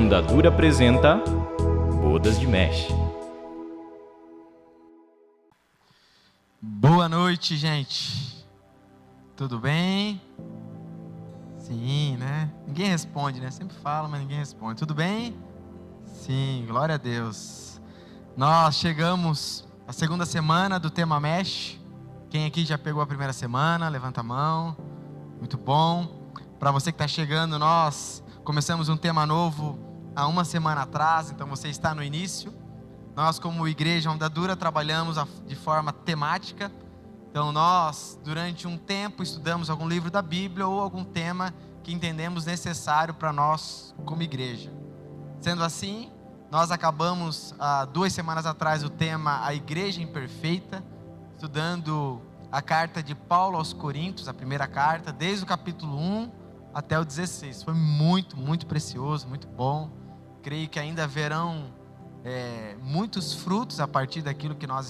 Fundadura apresenta Bodas de Mesh. Boa noite, gente. Tudo bem? Sim, né? Ninguém responde, né? Sempre fala, mas ninguém responde. Tudo bem? Sim, glória a Deus. Nós chegamos à segunda semana do tema Mesh. Quem aqui já pegou a primeira semana? Levanta a mão. Muito bom. Para você que está chegando, nós começamos um tema novo há uma semana atrás, então você está no início. Nós, como Igreja Onda Dura, trabalhamos de forma temática. Então nós, durante um tempo, estudamos algum livro da Bíblia ou algum tema que entendemos necessário para nós como igreja. Sendo assim, nós acabamos há 2 semanas atrás o tema A Igreja Imperfeita, estudando a carta de Paulo aos Coríntios, a primeira carta, desde o capítulo 1 até o 16. Foi muito, muito precioso, muito bom. Creio que ainda haverão muitos frutos a partir daquilo que nós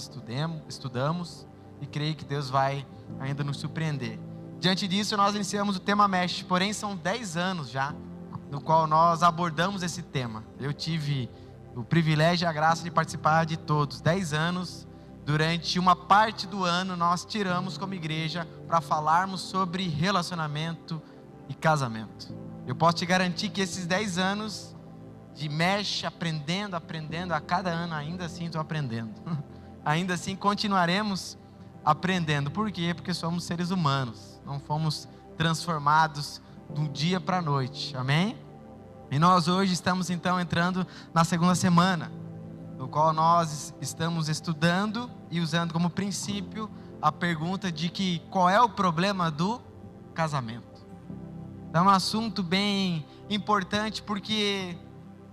estudamos, e creio que Deus vai ainda nos surpreender. Diante disso, nós iniciamos o tema Mesh, porém são 10 anos já no qual nós abordamos esse tema. Eu tive o privilégio e a graça de participar de todos. 10 anos, durante uma parte do ano, nós tiramos como igreja para falarmos sobre relacionamento e casamento. Eu posso te garantir que esses 10 anos de Mesh, aprendendo a cada ano, ainda assim estou aprendendo. Ainda assim continuaremos aprendendo. Por quê? Porque somos seres humanos, não fomos transformados do dia para a noite, amém? E nós hoje estamos então entrando na segunda semana, no qual nós estamos estudando e usando como princípio a pergunta de que qual é o problema do casamento. É um assunto bem importante porque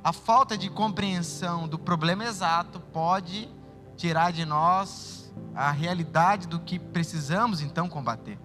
a falta de compreensão do problema exato pode tirar de nós a realidade do que precisamos então combater.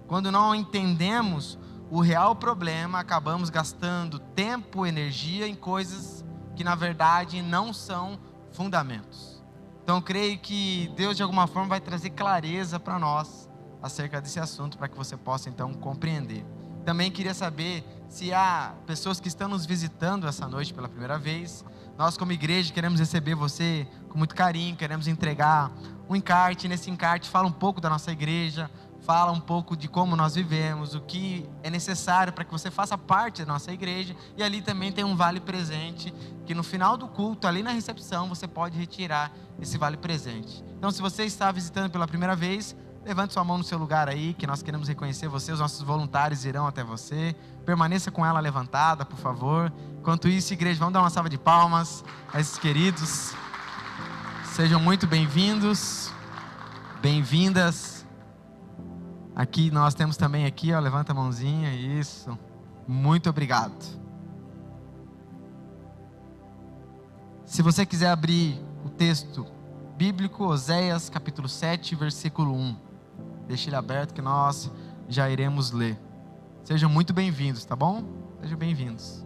Quando não entendemos o real problema, acabamos gastando tempo, energia em coisas que na verdade não são fundamentos. Então creio que Deus de alguma forma vai trazer clareza para nós acerca desse assunto, para que você possa então compreender. Também queria saber se há pessoas que estão nos visitando essa noite pela primeira vez. Nós como igreja queremos receber você com muito carinho, queremos entregar um encarte. Nesse encarte fala um pouco da nossa igreja, fala um pouco de como nós vivemos, o que é necessário para que você faça parte da nossa igreja. E ali também tem um vale presente, que no final do culto, ali na recepção, você pode retirar esse vale presente. Então se você está visitando pela primeira vez, levante sua mão no seu lugar aí, que nós queremos reconhecer você. Os nossos voluntários irão até você. Permaneça com ela levantada, por favor. Enquanto isso, igreja, vamos dar uma salva de palmas a esses queridos. Sejam muito bem-vindos, bem-vindas. Aqui nós temos também aqui, ó, levanta a mãozinha, isso. Muito obrigado. Se você quiser abrir o texto bíblico, Oséias capítulo 7, versículo 1. Deixe ele aberto que nós já iremos ler. Sejam muito bem-vindos, tá bom? Sejam bem-vindos.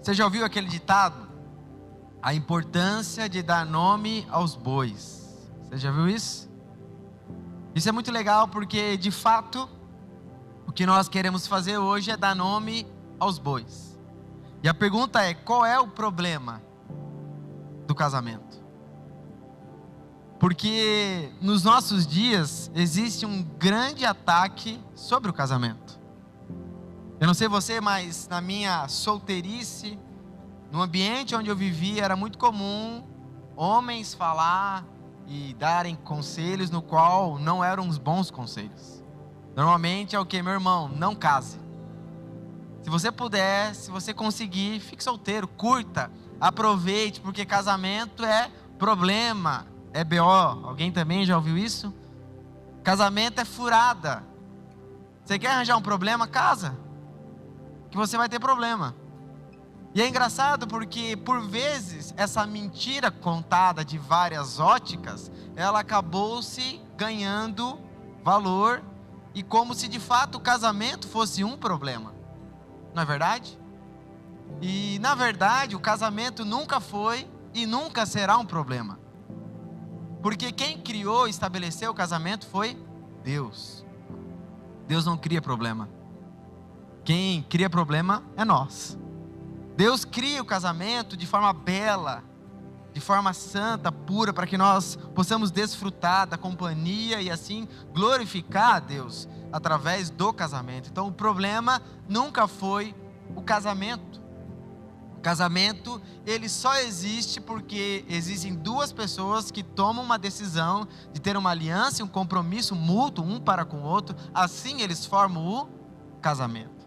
Você já ouviu aquele ditado? A importância de dar nome aos bois. Você já viu isso? Isso é muito legal porque, de fato, o que nós queremos fazer hoje é dar nome aos bois. E a pergunta é: qual é o problema do casamento? Porque nos nossos dias existe um grande ataque sobre o casamento. Eu não sei você, mas na minha solteirice, no ambiente onde eu vivia, era muito comum homens falar e darem conselhos no qual não eram os bons conselhos. Normalmente é o que, meu irmão? Não case. Se você puder, se você conseguir, fique solteiro, curta, aproveite, porque casamento é problema, é BO. Alguém também já ouviu isso? Casamento é furada. Você quer arranjar um problema? Casa, que você vai ter problema. E é engraçado porque, por vezes, essa mentira contada de várias óticas, ela acabou se ganhando valor, e como se de fato o casamento fosse um problema. Não é verdade? E na verdade o casamento nunca foi e nunca será um problema. Porque quem criou e estabeleceu o casamento foi Deus. Deus não cria problema. Quem cria problema é nós. Deus cria o casamento de forma bela, de forma santa, pura, para que nós possamos desfrutar da companhia e assim glorificar a Deus através do casamento. Então o problema nunca foi o casamento. O casamento, ele só existe porque existem duas pessoas que tomam uma decisão de ter uma aliança e um compromisso mútuo um para com o outro, assim eles formam o casamento.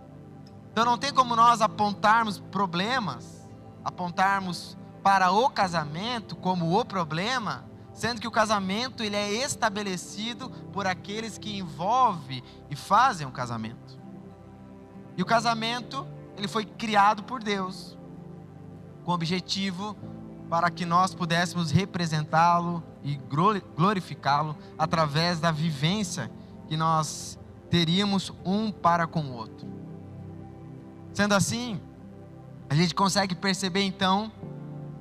Então não tem como nós apontarmos problemas, apontarmos para o casamento como o problema, sendo que o casamento ele é estabelecido por aqueles que envolvem e fazem o casamento. E o casamento, ele foi criado por Deus, com o objetivo para que nós pudéssemos representá-lo e glorificá-lo através da vivência que nós teríamos um para com o outro. Sendo assim, a gente consegue perceber então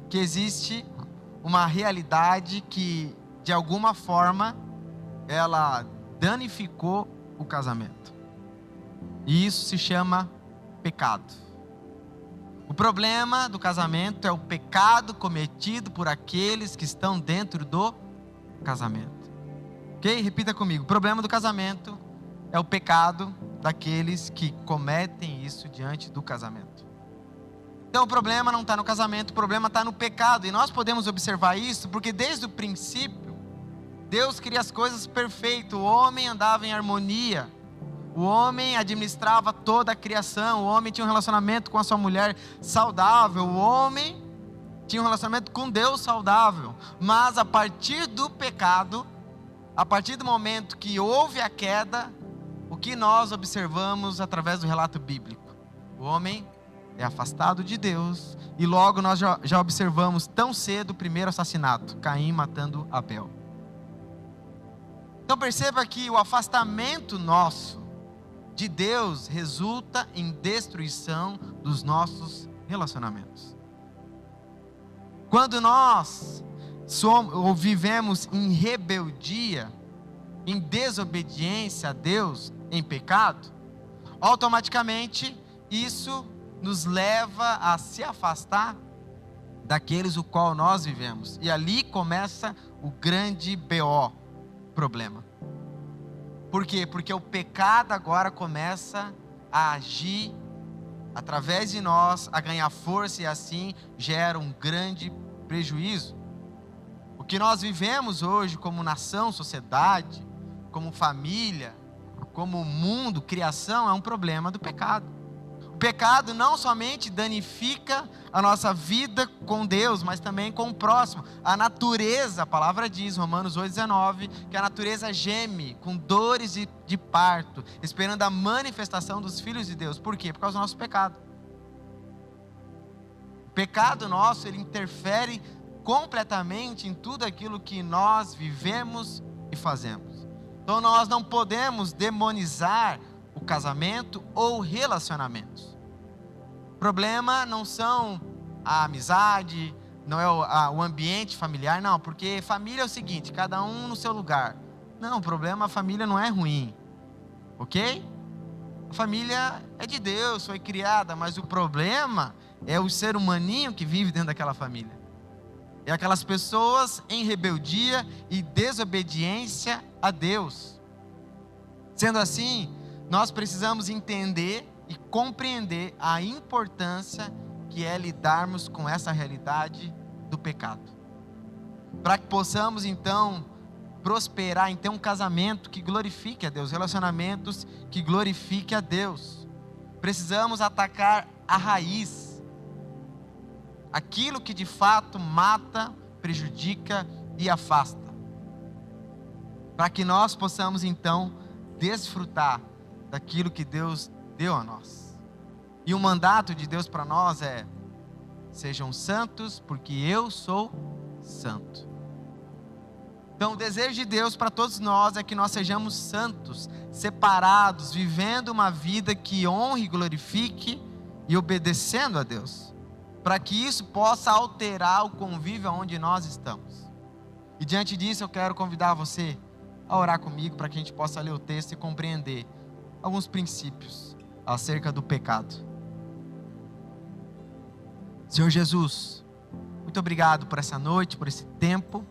que existe uma realidade que, de alguma forma, ela danificou o casamento. E isso se chama pecado. O problema do casamento é o pecado cometido por aqueles que estão dentro do casamento. Ok? Repita comigo. O problema do casamento é o pecado daqueles que cometem isso diante do casamento. Então o problema não está no casamento, o problema está no pecado. E nós podemos observar isso porque desde o princípio, Deus cria as coisas perfeitas. O homem andava em harmonia. O homem administrava toda a criação. O homem tinha um relacionamento com a sua mulher saudável. O homem tinha um relacionamento com Deus saudável. Mas a partir do pecado, a partir do momento que houve a queda, o que nós observamos através do relato bíblico? O homem é afastado de Deus. E logo nós já observamos tão cedo o primeiro assassinato, Caim matando Abel. Então perceba que o afastamento nosso de Deus resulta em destruição dos nossos relacionamentos. Quando nós ou vivemos em rebeldia, em desobediência a Deus, em pecado, automaticamente isso nos leva a se afastar daqueles o qual nós vivemos. E ali começa o grande BO, problema. Por quê? Porque o pecado agora começa a agir através de nós, a ganhar força e assim gera um grande prejuízo. O que nós vivemos hoje como nação, sociedade, como família, como mundo, criação, é um problema do pecado. O pecado não somente danifica a nossa vida com Deus, mas também com o próximo. A natureza, a palavra diz, Romanos 8,19, que a natureza geme com dores de parto, esperando a manifestação dos filhos de Deus. Por quê? Por causa do nosso pecado. O pecado nosso, ele interfere completamente em tudo aquilo que nós vivemos e fazemos. Então nós não podemos demonizar o casamento ou relacionamentos. O problema não são a amizade, não é o ambiente familiar, não, porque família é o seguinte, cada um no seu lugar. Não, o problema, a família não é ruim, ok? A família é de Deus, foi criada, mas o problema é o ser humaninho que vive dentro daquela família. É aquelas pessoas em rebeldia e desobediência a Deus. Sendo assim, nós precisamos entender e compreender a importância que é lidarmos com essa realidade do pecado. Para que possamos então prosperar em ter um casamento que glorifique a Deus, relacionamentos que glorifiquem a Deus. Precisamos atacar a raiz, aquilo que de fato mata, prejudica e afasta. Para que nós possamos então desfrutar daquilo que Deus deu a nós. E o mandato de Deus para nós é: sejam santos, porque eu sou santo. Então o desejo de Deus para todos nós é que nós sejamos santos, separados, vivendo uma vida que honre e glorifique e obedecendo a Deus, para que isso possa alterar o convívio onde nós estamos. E diante disso eu quero convidar você a orar comigo para que a gente possa ler o texto e compreender alguns princípios acerca do pecado. Senhor Jesus, muito obrigado por essa noite, por esse tempo.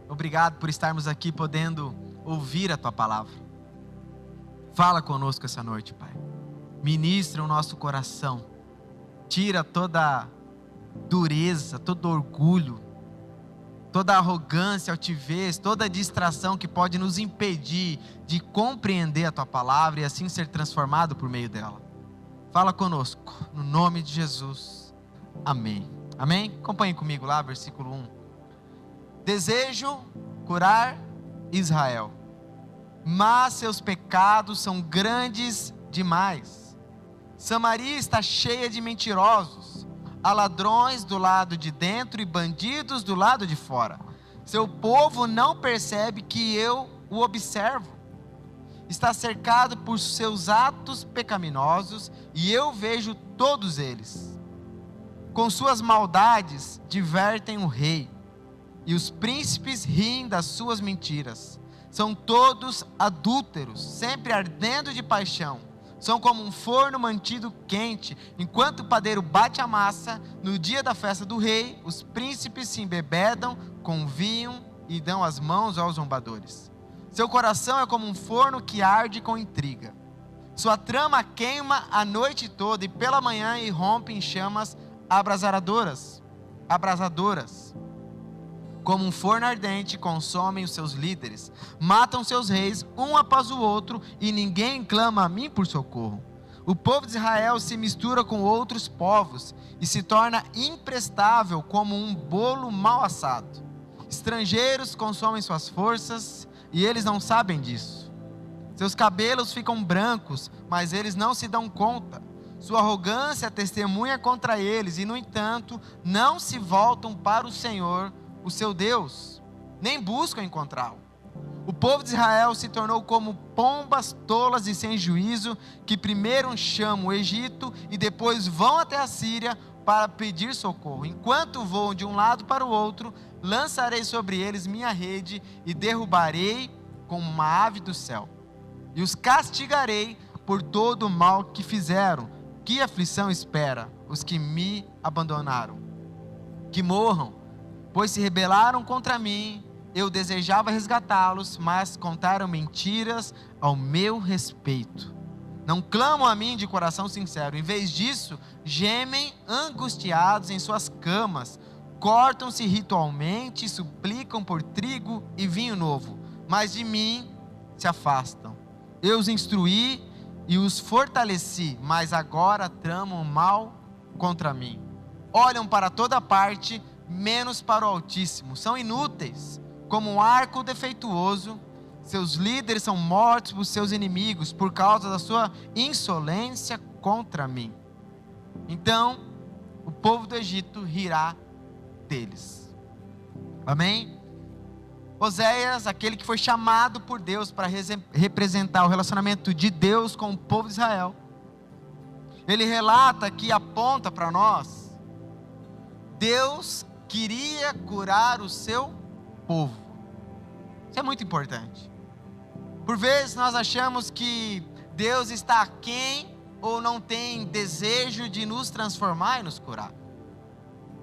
Obrigado por estarmos aqui podendo ouvir a Tua palavra. Fala conosco essa noite, Pai. Ministra o nosso coração. Tira toda dureza, todo orgulho, toda arrogância, altivez, toda distração que pode nos impedir de compreender a Tua palavra e assim ser transformado por meio dela. Fala conosco, no nome de Jesus. Amém. Amém? Acompanhem comigo lá, versículo 1. Desejo curar Israel, mas seus pecados são grandes demais. Samaria está cheia de mentirosos. Há ladrões do lado de dentro e bandidos do lado de fora. Seu povo não percebe que eu o observo. Está cercado por seus atos pecaminosos e eu vejo todos eles. Com suas maldades divertem o rei e os príncipes riem das suas mentiras. São todos adúlteros, sempre ardendo de paixão. São como um forno mantido quente, enquanto o padeiro bate a massa. No dia da festa do rei, os príncipes se embebedam com vinho e dão as mãos aos zombadores. Seu coração é como um forno que arde com intriga. Sua trama queima a noite toda e pela manhã irrompe em chamas abrasadoras. Como um forno ardente, consomem os seus líderes, matam seus reis um após o outro, e ninguém clama a mim por socorro. O povo de Israel se mistura com outros povos e se torna imprestável como um bolo mal assado. Estrangeiros consomem suas forças e eles não sabem disso. Seus cabelos ficam brancos, mas eles não se dão conta. Sua arrogância testemunha contra eles e, no entanto, não se voltam para o Senhor, o seu Deus, nem buscam encontrá-lo. O povo de Israel se tornou como pombas tolas e sem juízo, que primeiro chamam o Egito e depois vão até a Síria para pedir socorro. Enquanto voam de um lado para o outro, lançarei sobre eles minha rede e derrubarei como uma ave do céu. E os castigarei por todo o mal que fizeram. Que aflição espera os que me abandonaram? Que morram, pois se rebelaram contra mim. Eu desejava resgatá-los, mas contaram mentiras ao meu respeito. Não clamam a mim de coração sincero. Em vez disso, gemem angustiados em suas camas. Cortam-se ritualmente e suplicam por trigo e vinho novo. Mas de mim se afastam. Eu os instruí e os fortaleci, mas agora tramam mal contra mim. Olham para toda parte, menos para o Altíssimo. São inúteis, como um arco defeituoso. Seus líderes são mortos por seus inimigos, por causa da sua insolência contra mim. Então, o povo do Egito rirá deles. Amém? Oséias, aquele que foi chamado por Deus para representar o relacionamento de Deus com o povo de Israel, ele relata que aponta para nós, Deus queria curar o seu povo. Isso é muito importante. Por vezes nós achamos que Deus está aquém ou não tem desejo de nos transformar e nos curar.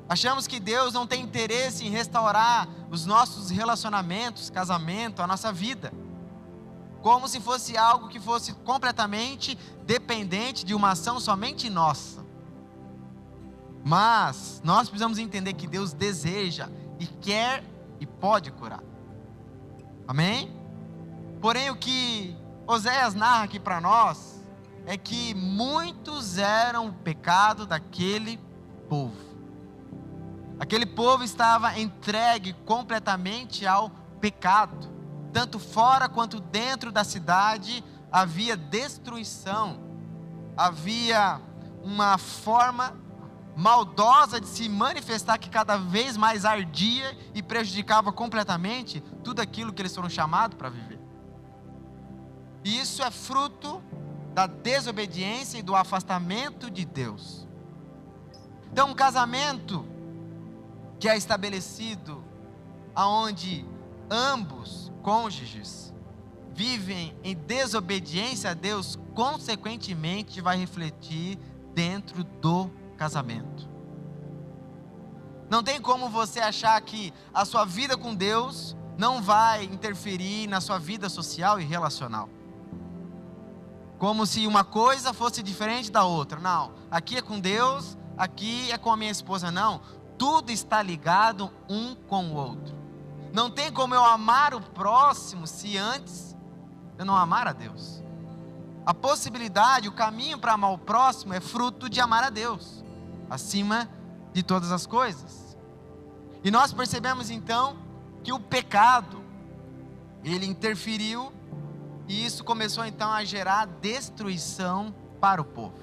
Achamos que Deus não tem interesse em restaurar os nossos relacionamentos, casamento, a nossa vida. Como se fosse algo que fosse completamente dependente de uma ação somente nossa. Mas nós precisamos entender que Deus deseja e quer e pode curar. Amém? Porém, o que Oséias narra aqui para nós é que muitos eram o pecado daquele povo. Aquele povo estava entregue completamente ao pecado. Tanto fora quanto dentro da cidade havia destruição. Havia uma forma maldosa de se manifestar que cada vez mais ardia e prejudicava completamente tudo aquilo que eles foram chamados para viver. E isso é fruto da desobediência e do afastamento de Deus. Então, um casamento que é estabelecido onde ambos cônjuges vivem em desobediência a Deus, consequentemente vai refletir dentro do casamento. Não tem como você achar que a sua vida com Deus não vai interferir na sua vida social e relacional. Como se uma coisa fosse diferente da outra. Não, aqui é com Deus, aqui é com a minha esposa. Não, tudo está ligado um com o outro. Não tem como eu amar o próximo se antes eu não amar a Deus. A possibilidade, o caminho para amar o próximo é fruto de amar a Deus, acima de todas as coisas. E nós percebemos então que o pecado, ele interferiu, e isso começou então a gerar destruição para o povo.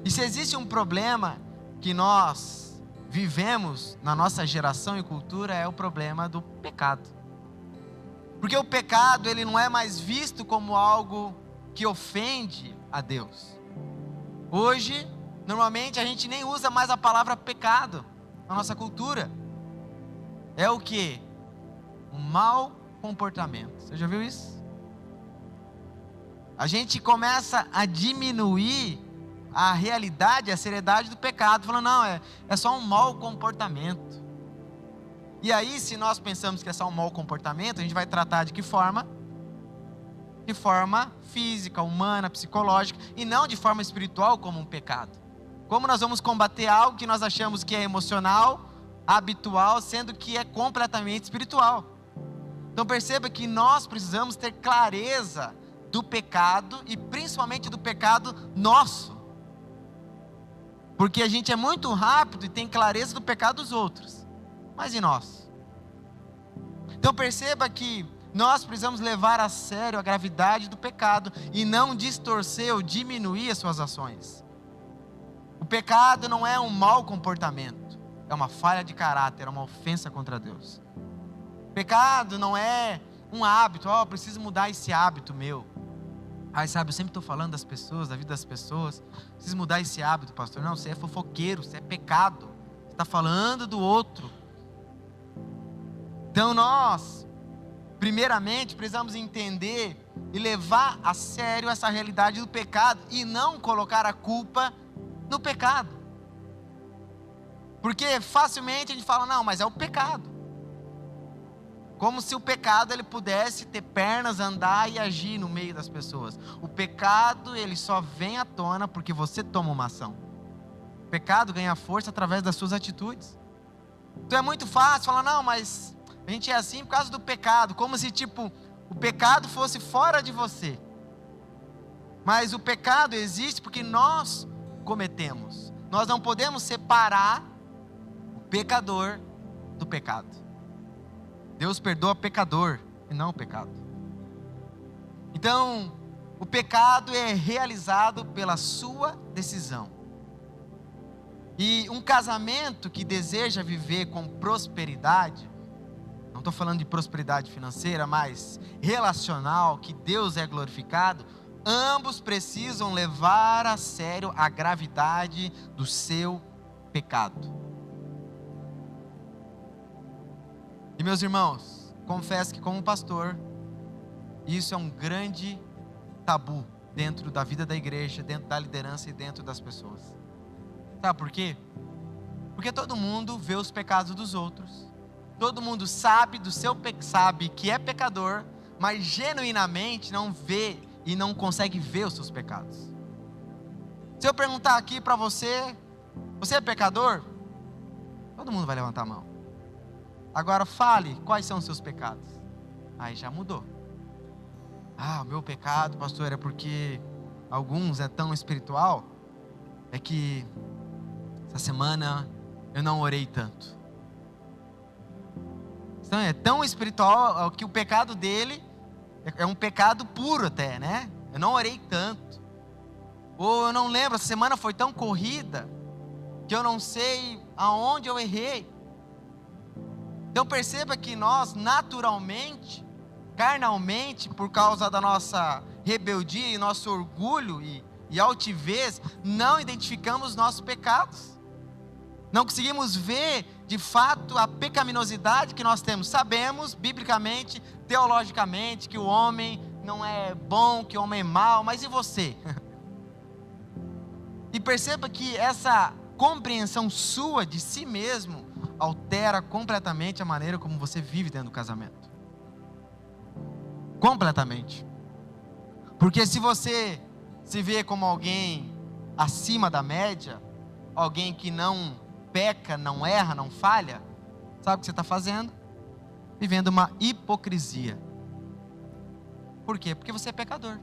E se existe um problema que nós vivemos na nossa geração e cultura, é o problema do pecado. Porque o pecado, ele não é mais visto como algo que ofende a Deus. Hoje, normalmente a gente nem usa mais a palavra pecado na nossa cultura. É o quê? Um mau comportamento. Você já viu isso? A gente começa a diminuir a realidade, a seriedade do pecado, falando, não, é só um mau comportamento. E aí, se nós pensamos que é só um mau comportamento, a gente vai tratar de que forma? De forma física, humana, psicológica, e não de forma espiritual como um pecado. Como nós vamos combater algo que nós achamos que é emocional, habitual, sendo que é completamente espiritual? Então perceba que nós precisamos ter clareza do pecado, e principalmente do pecado nosso. Porque a gente é muito rápido e tem clareza do pecado dos outros. Mas e nós? Então perceba que nós precisamos levar a sério a gravidade do pecado e não distorcer ou diminuir as suas ações. O pecado não é um mau comportamento, é uma falha de caráter, é uma ofensa contra Deus. O pecado não é um hábito, eu preciso mudar esse hábito meu. Sabe, eu sempre estou falando das pessoas, da vida das pessoas, preciso mudar esse hábito, pastor. Não, você é fofoqueiro, você é pecado, você está falando do outro. Então nós, primeiramente, precisamos entender e levar a sério essa realidade do pecado e não colocar a culpa no pecado. Porque facilmente a gente fala, não, mas é o pecado. Como se o pecado ele pudesse ter pernas, andar e agir no meio das pessoas. O pecado ele só vem à tona porque você toma uma ação. O pecado ganha força através das suas atitudes. Então é muito fácil falar, não, mas a gente é assim por causa do pecado. Como se o pecado fosse fora de você. Mas o pecado existe porque nós cometemos. Nós não podemos separar o pecador do pecado. Deus perdoa pecador e não o pecado. Então, o pecado é realizado pela sua decisão. E um casamento que deseja viver com prosperidade, não estou falando de prosperidade financeira, mas relacional, que Deus é glorificado, ambos precisam levar a sério a gravidade do seu pecado. E meus irmãos, confesso que como pastor, isso é um grande tabu dentro da vida da igreja, dentro da liderança e dentro das pessoas. Sabe por quê? Porque todo mundo vê os pecados dos outros, todo mundo sabe sabe que é pecador, mas genuinamente não vê e não consegue ver os seus pecados. Se eu perguntar aqui para você, você é pecador? Todo mundo vai levantar a mão. Agora fale, quais são os seus pecados? Aí já mudou. O meu pecado, pastor, é porque alguns é tão espiritual, é que essa semana eu não orei tanto. Então é tão espiritual que o pecado dele é um pecado puro até, né? Eu não orei tanto. Ou eu não lembro, essa semana foi tão corrida que eu não sei aonde eu errei. Então perceba que nós naturalmente, carnalmente, por causa da nossa rebeldia e nosso orgulho e altivez, não identificamos os nossos pecados. Não conseguimos ver, de fato, a pecaminosidade que nós temos. Sabemos, biblicamente, teologicamente, que o homem não é bom, que o homem é mau, mas e você? E perceba que essa compreensão sua de si mesmo altera completamente a maneira como você vive dentro do casamento. Completamente. Porque se você se vê como alguém acima da média, alguém que não peca, não erra, não falha, sabe o que você está fazendo? Vivendo uma hipocrisia. Por quê? Porque você é pecador.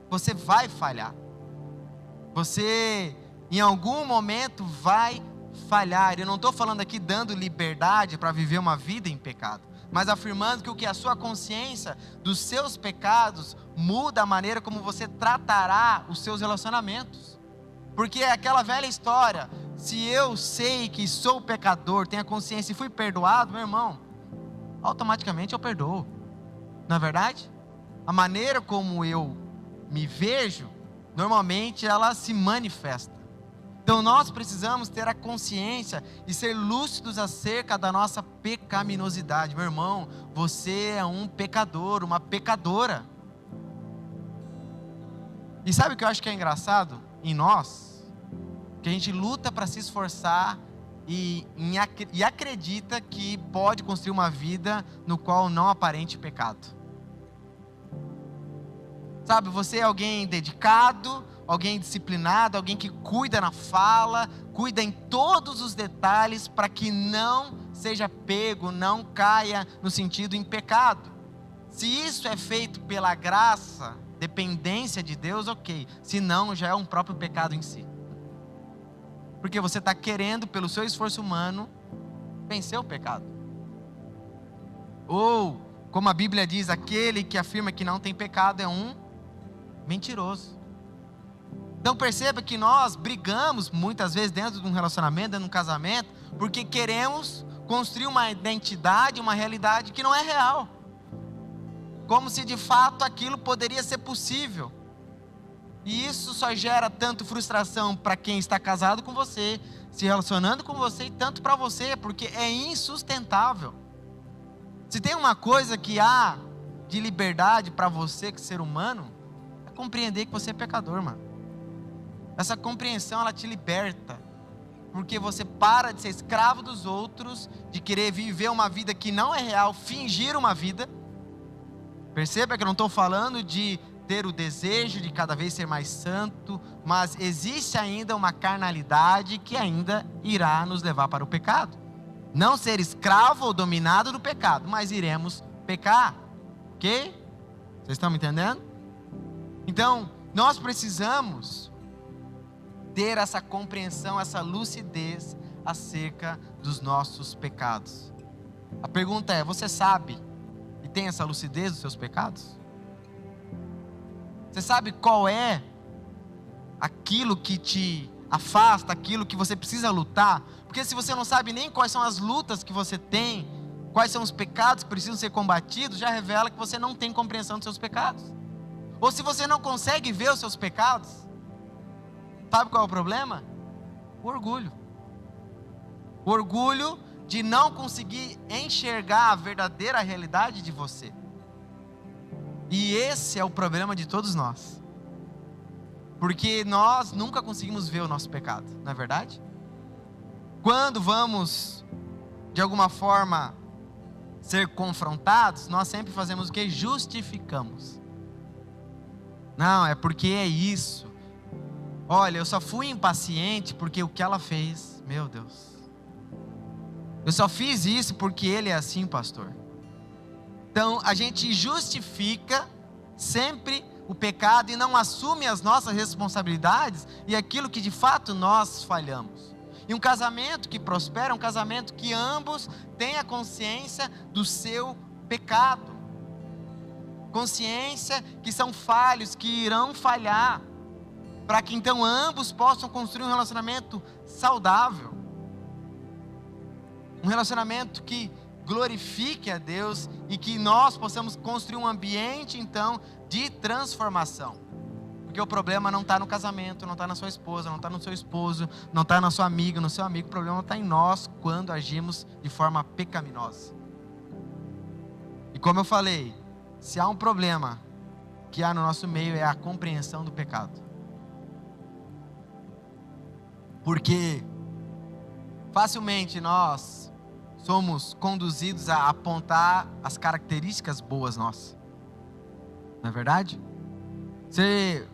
Você vai falhar. Você, em algum momento, vai falhar. Eu não estou falando aqui dando liberdade para viver uma vida em pecado, mas afirmando que o que a sua consciência dos seus pecados muda a maneira como você tratará os seus relacionamentos. Porque é aquela velha história, se eu sei que sou pecador, tenho a consciência e fui perdoado, meu irmão, automaticamente eu perdoo. Não é verdade? A maneira como eu me vejo, normalmente ela se manifesta. Então nós precisamos ter a consciência e ser lúcidos acerca da nossa pecaminosidade. Meu irmão, você é um pecador, uma pecadora. E sabe o que eu acho que é engraçado em nós? Que a gente luta para se esforçar e acredita que pode construir uma vida no qual não aparente pecado. Sabe, você é alguém dedicado, alguém disciplinado, alguém que cuida na fala, cuida em todos os detalhes para que não seja pego, não caia no sentido em pecado. Se isso é feito pela graça, dependência de Deus, ok. Se não, já é um próprio pecado em si. Porque você está querendo, pelo seu esforço humano, vencer o pecado. Ou, como a Bíblia diz, aquele que afirma que não tem pecado é um mentiroso. Então perceba que nós brigamos muitas vezes dentro de um relacionamento, dentro de um casamento, porque queremos construir uma identidade, uma realidade que não é real. Como se de fato aquilo poderia ser possível. E isso só gera tanto frustração para quem está casado com você, se relacionando com você, e tanto para você, porque é insustentável. Se tem uma coisa que há de liberdade para você, que ser humano, é compreender que você é pecador, mano. Essa compreensão, ela te liberta, porque você para de ser escravo dos outros, de querer viver uma vida que não é real, fingir uma vida. Perceba que eu não estou falando de ter o desejo de cada vez ser mais santo, mas existe ainda uma carnalidade que ainda irá nos levar para o pecado. Não ser escravo ou dominado do pecado, mas iremos pecar, ok? Vocês estão me entendendo? Então, nós precisamos ter essa compreensão, essa lucidez acerca dos nossos pecados. A pergunta é, você sabe e tem essa lucidez dos seus pecados? Você sabe qual é aquilo que te afasta, aquilo que você precisa lutar? Porque se você não sabe nem quais são as lutas que você tem, quais são os pecados que precisam ser combatidos, já revela que você não tem compreensão dos seus pecados. Ou se você não consegue ver os seus pecados, sabe qual é o problema? O orgulho. O orgulho de não conseguir enxergar a verdadeira realidade de você. E esse é o problema de todos nós. Porque nós nunca conseguimos ver o nosso pecado, não é verdade? Quando vamos, de alguma forma, ser confrontados, nós sempre fazemos o que? Justificamos. Não, é porque é isso. Olha, eu só fui impaciente porque o que ela fez, meu Deus. Eu só fiz isso porque ele é assim, pastor. Então, a gente justifica sempre o pecado e não assume as nossas responsabilidades e aquilo que de fato nós falhamos. E um casamento que prospera é um casamento que ambos têm a consciência do seu pecado. Consciência que são falhos, que irão falhar, para que então ambos possam construir um relacionamento saudável. Um relacionamento que glorifique a Deus e que nós possamos construir um ambiente então de transformação. Porque o problema não está no casamento, não está na sua esposa, não está no seu esposo, não está na sua amiga, no seu amigo. O problema está em nós quando agimos de forma pecaminosa. E como eu falei, se há um problema que há no nosso meio é a compreensão do pecado. Porque facilmente nós somos conduzidos a apontar as características boas nossas. Não é verdade? Você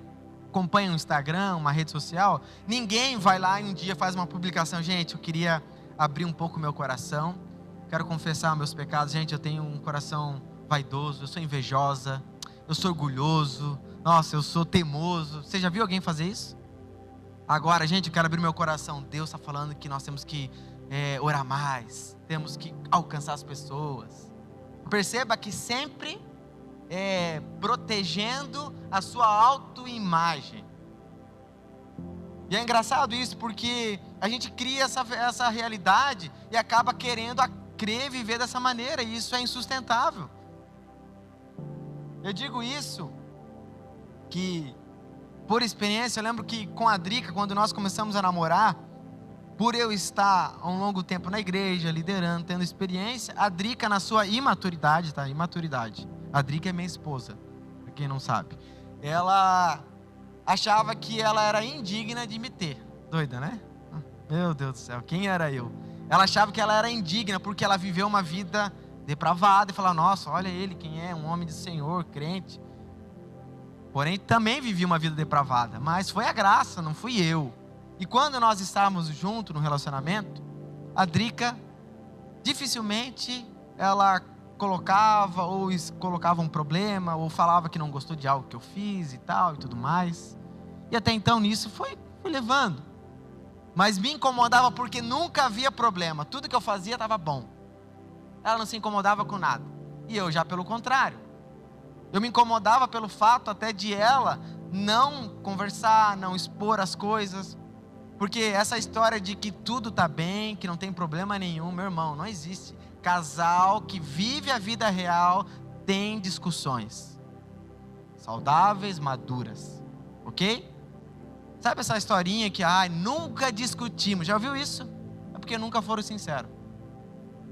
acompanha um Instagram, uma rede social, ninguém vai lá e um dia faz uma publicação: gente, eu queria abrir um pouco meu coração, quero confessar meus pecados, gente, eu tenho um coração vaidoso, eu sou invejosa, eu sou orgulhoso, nossa, eu sou teimoso. Você já viu alguém fazer isso? Agora, gente, eu quero abrir meu coração. Deus está falando que nós temos que orar mais, temos que alcançar as pessoas. Perceba que sempre protegendo a sua autoimagem. E é engraçado isso, porque a gente cria essa realidade e acaba querendo crer, viver dessa maneira, e isso é insustentável. Eu digo isso que, por experiência, eu lembro que com a Drica, quando nós começamos a namorar, por eu estar há um longo tempo na igreja, liderando, tendo experiência, a Drica, na sua imaturidade, tá? Imaturidade. A Drica é minha esposa, pra quem não sabe. Ela achava que ela era indigna de me ter. Doida, né? Meu Deus do céu, quem era eu? Ela achava que ela era indigna porque ela viveu uma vida depravada e falava: nossa, olha ele, quem é? Um homem de Senhor, crente. Porém, também vivi uma vida depravada, mas foi a graça, não fui eu. E quando nós estávamos juntos no relacionamento, a Drica, dificilmente ela colocava um problema, ou falava que não gostou de algo que eu fiz e tal, e tudo mais. E até então nisso fui levando. Mas me incomodava porque nunca havia problema, tudo que eu fazia estava bom. Ela não se incomodava com nada. E eu já pelo contrário. Eu me incomodava pelo fato até de ela não conversar, não expor as coisas. Porque essa história de que tudo está bem, que não tem problema nenhum, meu irmão, não existe. Casal que vive a vida real tem discussões saudáveis, maduras, ok? Sabe essa historinha que nunca discutimos, já ouviu isso? É porque nunca foram sinceros.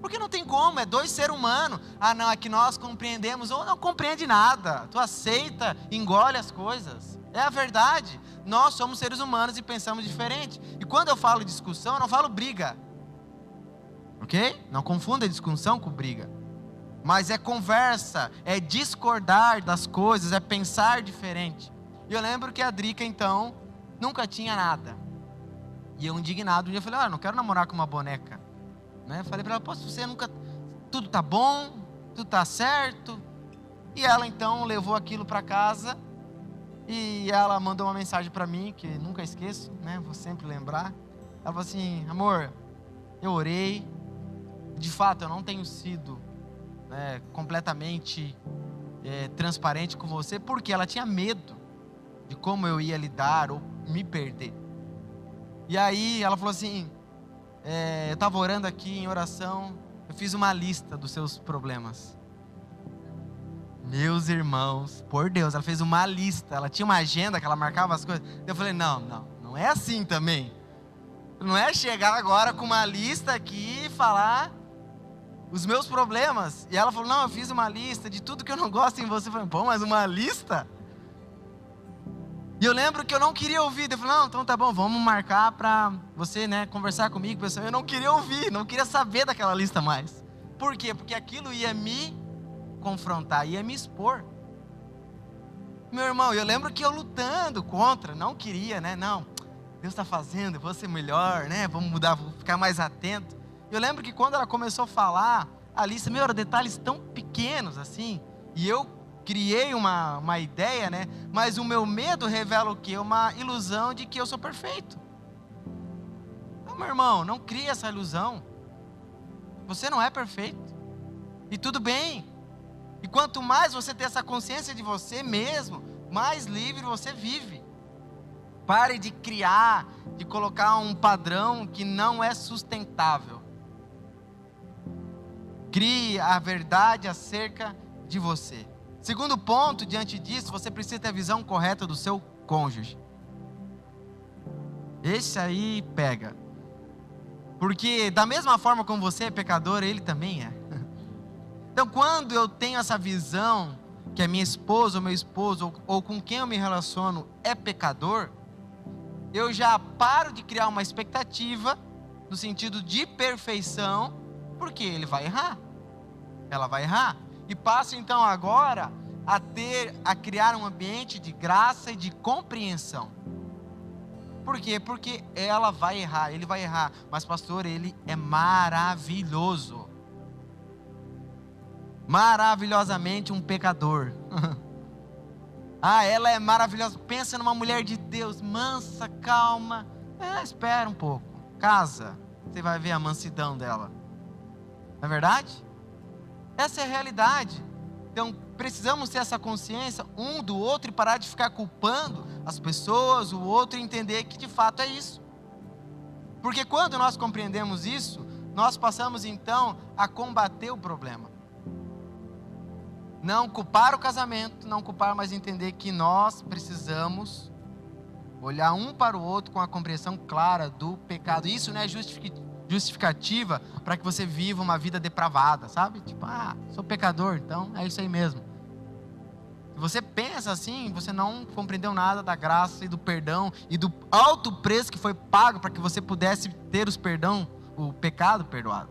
Porque não tem como, é dois seres humanos. Não, é que nós compreendemos, ou não compreende nada. Tu aceita, engole as coisas. É a verdade. Nós somos seres humanos e pensamos diferente. E quando eu falo discussão, eu não falo briga. Ok? Não confunda discussão com briga. Mas é conversa, é discordar das coisas, é pensar diferente. E eu lembro que a Drica, então, nunca tinha nada. E eu, indignado, um dia eu falei: não quero namorar com uma boneca. Eu falei para ela: pô, você nunca... tudo tá bom, tudo tá certo. E ela então levou aquilo para casa. E ela mandou uma mensagem para mim, que nunca esqueço, vou sempre lembrar. Ela falou assim: amor, eu orei. De fato, eu não tenho sido completamente transparente com você, porque ela tinha medo de como eu ia lidar ou me perder. E aí ela falou assim: eu estava orando aqui em oração, eu fiz uma lista dos seus problemas. Meus irmãos, por Deus, ela fez uma lista, ela tinha uma agenda que ela marcava as coisas. Eu falei: não é assim também. Não é chegar agora com uma lista aqui e falar os meus problemas. E ela falou: não, eu fiz uma lista de tudo que eu não gosto em você. Eu falei: pô, mas uma lista? E eu lembro que eu não queria ouvir. Eu falei: não, então tá bom, vamos marcar para você conversar comigo, pessoal. Eu não queria ouvir, não queria saber daquela lista mais. Por quê? Porque aquilo ia me confrontar, ia me expor. Meu irmão, eu lembro que eu lutando contra, não queria, não, Deus está fazendo, eu vou ser melhor, vamos mudar, vou ficar mais atento. Eu lembro que quando ela começou a falar a lista, eram detalhes tão pequenos assim, e eu criei uma ideia, mas o meu medo revela o quê? Uma ilusão de que eu sou perfeito. Não, meu irmão, não crie essa ilusão. Você não é perfeito. E tudo bem. E quanto mais você ter essa consciência de você mesmo, mais livre você vive. Pare de criar, de colocar um padrão que não é sustentável. Crie a verdade acerca de você. Segundo ponto, diante disso, você precisa ter a visão correta do seu cônjuge. Esse aí pega. Porque da mesma forma como você é pecador, ele também é. Então, quando eu tenho essa visão que a minha esposa ou meu esposo ou com quem eu me relaciono é pecador, eu já paro de criar uma expectativa no sentido de perfeição, porque ele vai errar, ela vai errar, e passo então agora a criar um ambiente de graça e de compreensão. Por quê? Porque ela vai errar, ele vai errar, mas pastor, ele é maravilhoso, maravilhosamente um pecador. Ela é maravilhosa. Pensa numa mulher de Deus, mansa, calma. Espera um pouco, casa, você vai ver a mansidão dela. Não é verdade? Essa é a realidade. Então precisamos ter essa consciência um do outro e parar de ficar culpando as pessoas, o outro, e entender que de fato é isso. Porque quando nós compreendemos isso, nós passamos então a combater o problema. Não culpar o casamento, não culpar, mas entender que nós precisamos olhar um para o outro com a compreensão clara do pecado. Isso não é justificativa para que você viva uma vida depravada, sabe? Tipo, sou pecador, então é isso aí mesmo. Se você pensa assim, você não compreendeu nada da graça e do perdão e do alto preço que foi pago para que você pudesse ter o pecado perdoado.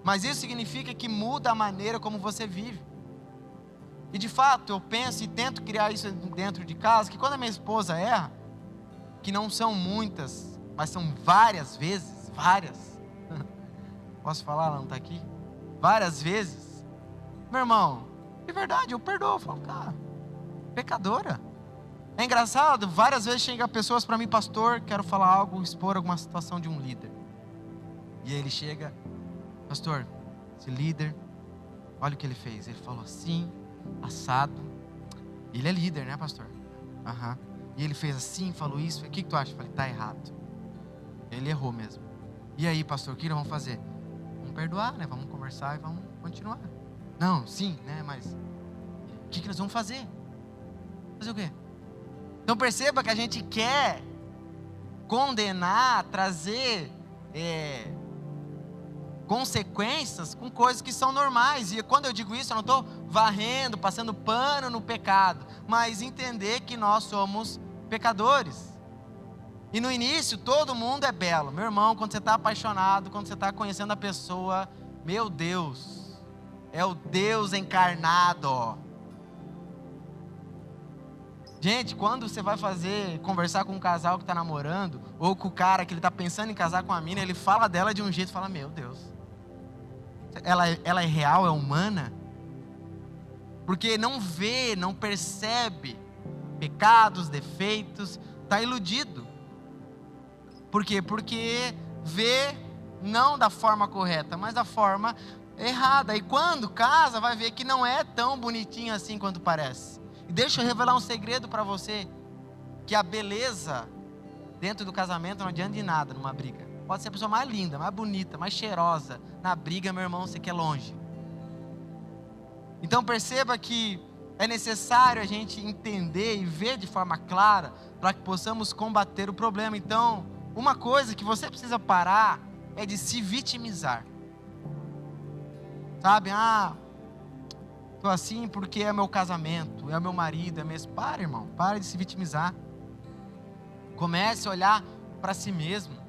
Mas isso significa que muda a maneira como você vive. E de fato, eu penso e tento criar isso dentro de casa, que quando a minha esposa erra, que não são muitas, mas são várias vezes, posso falar, ela não está aqui? Várias vezes, meu irmão, de verdade, eu perdoo, eu falo, cara, pecadora. É engraçado, várias vezes chegam pessoas para mim, pastor, quero falar algo, expor alguma situação de um líder. E aí ele chega, pastor, esse líder, olha o que ele fez, ele falou assim, assado. Ele é líder, né, pastor? E ele fez assim, falou isso. O que tu acha? Eu falei, tá errado. Ele errou mesmo. E aí, pastor, o que nós vamos fazer? Vamos perdoar, né? Vamos conversar e vamos continuar. Não, sim, né? Mas o que nós vamos fazer? Fazer o quê? Então perceba que a gente quer condenar, trazer consequências com coisas que são normais. E quando eu digo isso, eu não estou varrendo, passando pano no pecado, mas entender que nós somos pecadores. E no início todo mundo é belo, meu irmão. Quando você está apaixonado, quando você está conhecendo a pessoa, meu Deus, é o Deus encarnado. Gente, quando você vai conversar com um casal que está namorando, ou com o cara que ele está pensando em casar com a mina, ele fala dela de um jeito, fala, meu Deus, ela é real, é humana? Porque não vê, não percebe pecados, defeitos, está iludido. Por quê? Porque vê não da forma correta, mas da forma errada. E quando casa, vai ver que não é tão bonitinho assim quanto parece. E deixa eu revelar um segredo para você, que a beleza dentro do casamento não adianta de nada numa briga. Pode ser a pessoa mais linda, mais bonita, mais cheirosa. Na briga, meu irmão, você quer longe. Então perceba que é necessário a gente entender e ver de forma clara para que possamos combater o problema. Então, uma coisa que você precisa parar é de se vitimizar. Sabe? Estou assim porque é meu casamento, é meu marido, é mesmo. Para, irmão, para de se vitimizar. Comece a olhar para si mesmo.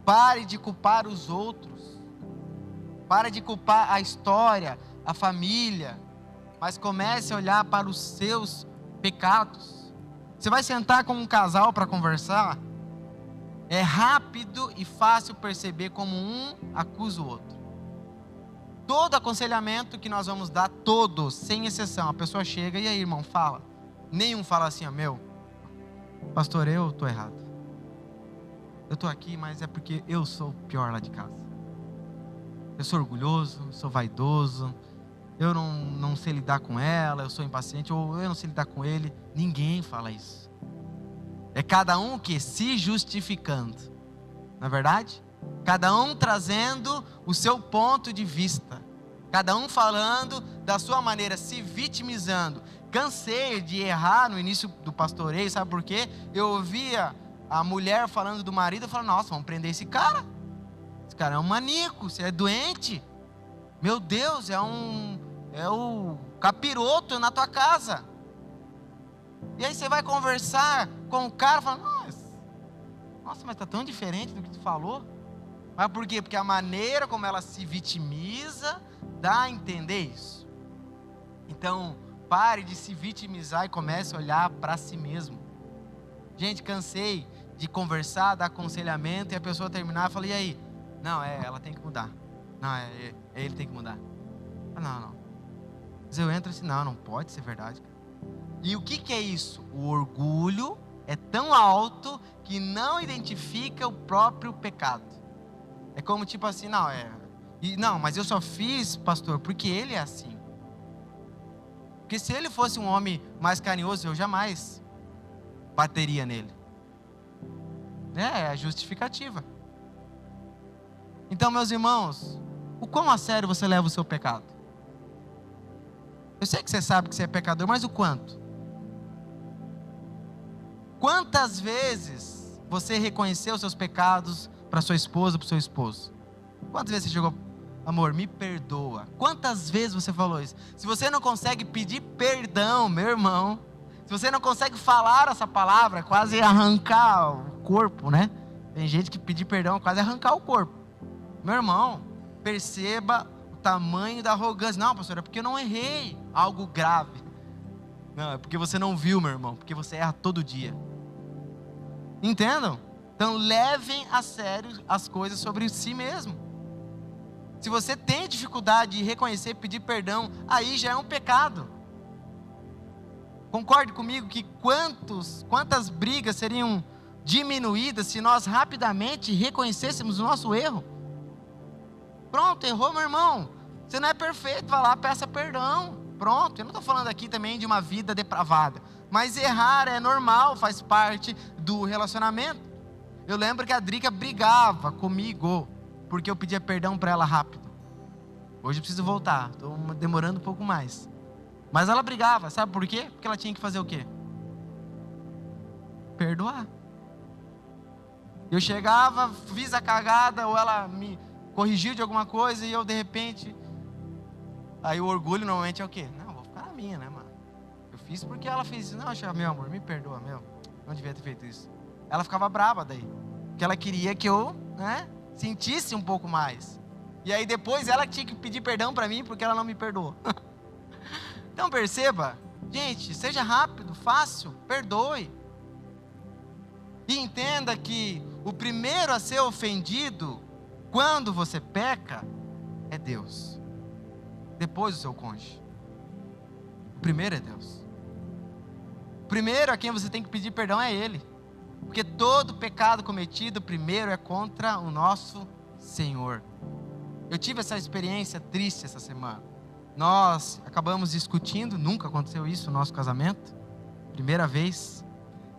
Pare de culpar os outros. Pare de culpar a história, a família. Mas comece a olhar para os seus pecados. Você vai sentar com um casal para conversar? É rápido e fácil perceber como um acusa o outro. Todo aconselhamento que nós vamos dar, todos, sem exceção, a pessoa chega, e aí, irmão, fala. Nenhum fala assim, pastor, eu estou errado. Eu estou aqui, mas é porque eu sou o pior lá de casa. Eu sou orgulhoso, sou vaidoso, eu não sei lidar com ela, eu sou impaciente, ou eu não sei lidar com ele. Ninguém fala isso. É cada um que se justificando. Não é verdade? Cada um trazendo o seu ponto de vista. Cada um falando da sua maneira, se vitimizando. Cansei de errar no início do pastoreio, sabe por quê? Eu ouvia a mulher falando do marido, eu falava, nossa, vamos prender esse cara. Esse cara é um maníaco, você é doente. Meu Deus, é o capiroto na tua casa. E aí você vai conversar com o cara, fala, nossa, mas tá tão diferente do que tu falou. Mas por quê? Porque a maneira como ela se vitimiza dá a entender isso. Então, pare de se vitimizar e comece a olhar para si mesmo. Gente, cansei de conversar, dar aconselhamento e a pessoa terminar e falar, e aí? Não, ela tem que mudar. Não, ele tem que mudar. Não. Mas eu entro assim, não pode ser verdade. E o que é isso? O orgulho é tão alto que não identifica o próprio pecado. É como tipo assim, mas eu só fiz, pastor, porque ele é assim. Porque se ele fosse um homem mais carinhoso, eu jamais bateria nele. É a justificativa. Então, meus irmãos, o quão a sério você leva o seu pecado? Eu sei que você sabe que você é pecador, mas o quanto? Quantas vezes você reconheceu os seus pecados para sua esposa, para o seu esposo? Quantas vezes você chegou, amor, me perdoa? Quantas vezes você falou isso? Se você não consegue pedir perdão, meu irmão, se você não consegue falar essa palavra, quase arrancar o corpo, né? Tem gente que pedir perdão é quase arrancar o corpo. Meu irmão, perceba o tamanho da arrogância. Não, pastor, é porque eu não errei algo grave. Não, é porque você não viu, meu irmão, porque você erra todo dia. Entendam? Então levem a sério as coisas sobre si mesmo. Se você tem dificuldade de reconhecer, pedir perdão, aí já é um pecado. Concorde comigo que quantas brigas seriam diminuídas se nós rapidamente reconhecêssemos o nosso erro? Pronto, errou, meu irmão. Você não é perfeito, vai lá, peça perdão. Pronto, eu não estou falando aqui também de uma vida depravada. Mas errar é normal, faz parte do relacionamento. Eu lembro que a Drica brigava comigo, porque eu pedia perdão para ela rápido. Hoje eu preciso voltar, estou demorando um pouco mais. Mas ela brigava, sabe por quê? Porque ela tinha que fazer o quê? Perdoar. Eu chegava, fiz a cagada, ou ela me corrigiu de alguma coisa, e eu de repente... Aí o orgulho normalmente é o quê? Não, vou ficar na minha, né, mano? Eu fiz porque ela fez isso. Não, meu amor, me perdoa, não devia ter feito isso. Ela ficava brava daí, porque ela queria que eu, sentisse um pouco mais. E aí depois ela tinha que pedir perdão para mim, porque ela não me perdoou. Então perceba, gente, seja rápido, fácil, perdoe. E entenda que o primeiro a ser ofendido, quando você peca, é Deus. Depois o seu cônjuge. O primeiro é Deus. O primeiro a quem você tem que pedir perdão é Ele. Porque todo pecado cometido primeiro é contra o nosso Senhor. Eu tive essa experiência triste essa semana. Nós acabamos discutindo, nunca aconteceu isso no nosso casamento. Primeira vez.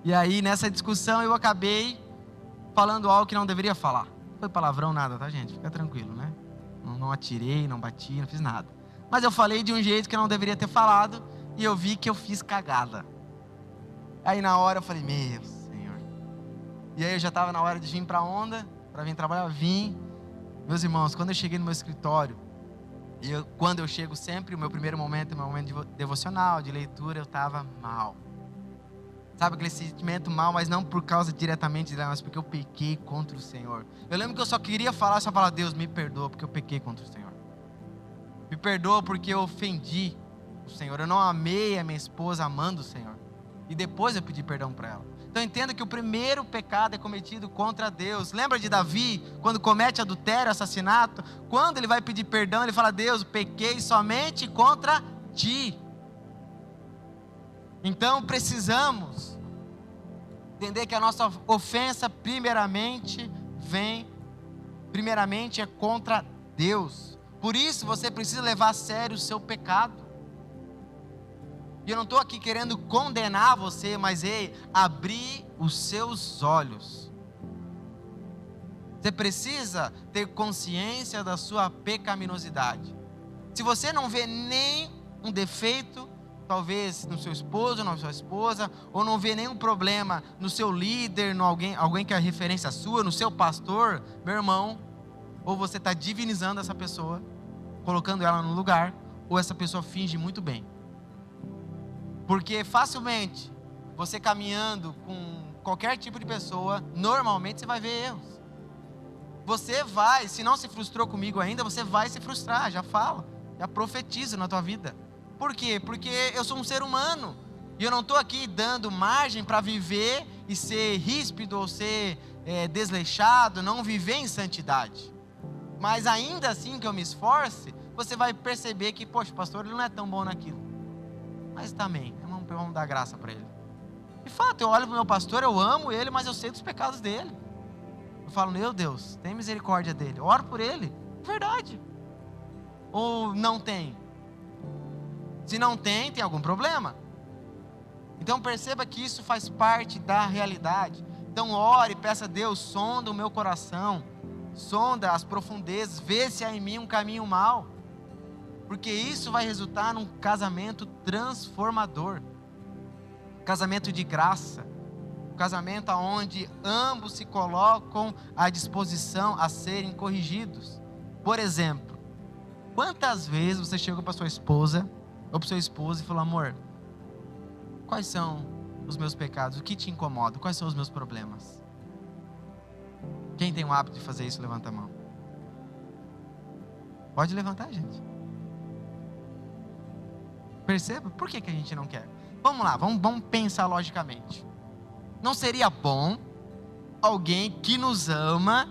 E aí nessa discussão eu acabei falando algo que não deveria falar. Não foi palavrão nada, tá, gente? Fica tranquilo, né? Não atirei, não bati, não fiz nada. Mas eu falei de um jeito que eu não deveria ter falado e eu vi que eu fiz cagada. Aí na hora eu falei, meu Senhor. E aí eu já estava na hora de vir para a onda, para vir trabalhar, vim. Meus irmãos, quando eu cheguei no meu escritório, quando eu chego sempre, o meu primeiro momento é o meu momento devocional, de leitura, eu estava mal. Sabe aquele sentimento mal, mas não por causa diretamente dela, mas porque eu pequei contra o Senhor. Eu lembro que eu só queria falar essa palavra, Deus, me perdoa, porque eu pequei contra o Senhor. Me perdoa porque eu ofendi o Senhor. Eu não amei a minha esposa amando o Senhor. E depois eu pedi perdão para ela. Então entenda que o primeiro pecado é cometido contra Deus. Lembra de Davi, quando comete adultério, assassinato? Quando ele vai pedir perdão, ele fala, Deus, pequei somente contra ti. Então precisamos entender que a nossa ofensa primeiramente é contra Deus. Por isso você precisa levar a sério o seu pecado. E eu não estou aqui querendo condenar você, mas abrir os seus olhos. Você precisa ter consciência da sua pecaminosidade. Se você não vê nem um defeito, talvez no seu esposo, na sua esposa, ou não vê nenhum problema no seu líder, no alguém que é referência sua, no seu pastor, meu irmão, ou você está divinizando essa pessoa, colocando ela no lugar, ou essa pessoa finge muito bem. Porque facilmente, você caminhando com qualquer tipo de pessoa, normalmente você vai ver erros. Você vai, se não se frustrou comigo ainda, você vai se frustrar, já falo, já profetizo na tua vida. Por quê? Porque eu sou um ser humano, e eu não estou aqui dando margem para viver e ser ríspido ou ser desleixado, não viver em santidade. Mas ainda assim que eu me esforce, você vai perceber que, poxa, o pastor ele não é tão bom naquilo. Mas também, vamos dar graça para ele. De fato, eu olho para o meu pastor, eu amo ele, mas eu sei dos pecados dele. Eu falo, meu Deus, tem misericórdia dele. Oro por ele. Verdade. Ou não tem? Se não tem, tem algum problema. Então perceba que isso faz parte da realidade. Então ore, peça a Deus, sonda o meu coração. Sonda as profundezas, vê se há em mim um caminho mau. Porque isso vai resultar num casamento transformador. Casamento de graça. Casamento onde ambos se colocam à disposição a serem corrigidos. Por exemplo, quantas vezes você chegou para sua esposa ou para o seu esposo e falou, amor, quais são os meus pecados? O que te incomoda? Quais são os meus problemas? Quem tem o hábito de fazer isso, levanta a mão. Pode levantar, gente. Perceba? Por que a gente não quer? Vamos lá, vamos pensar logicamente. Não seria bom alguém que nos ama,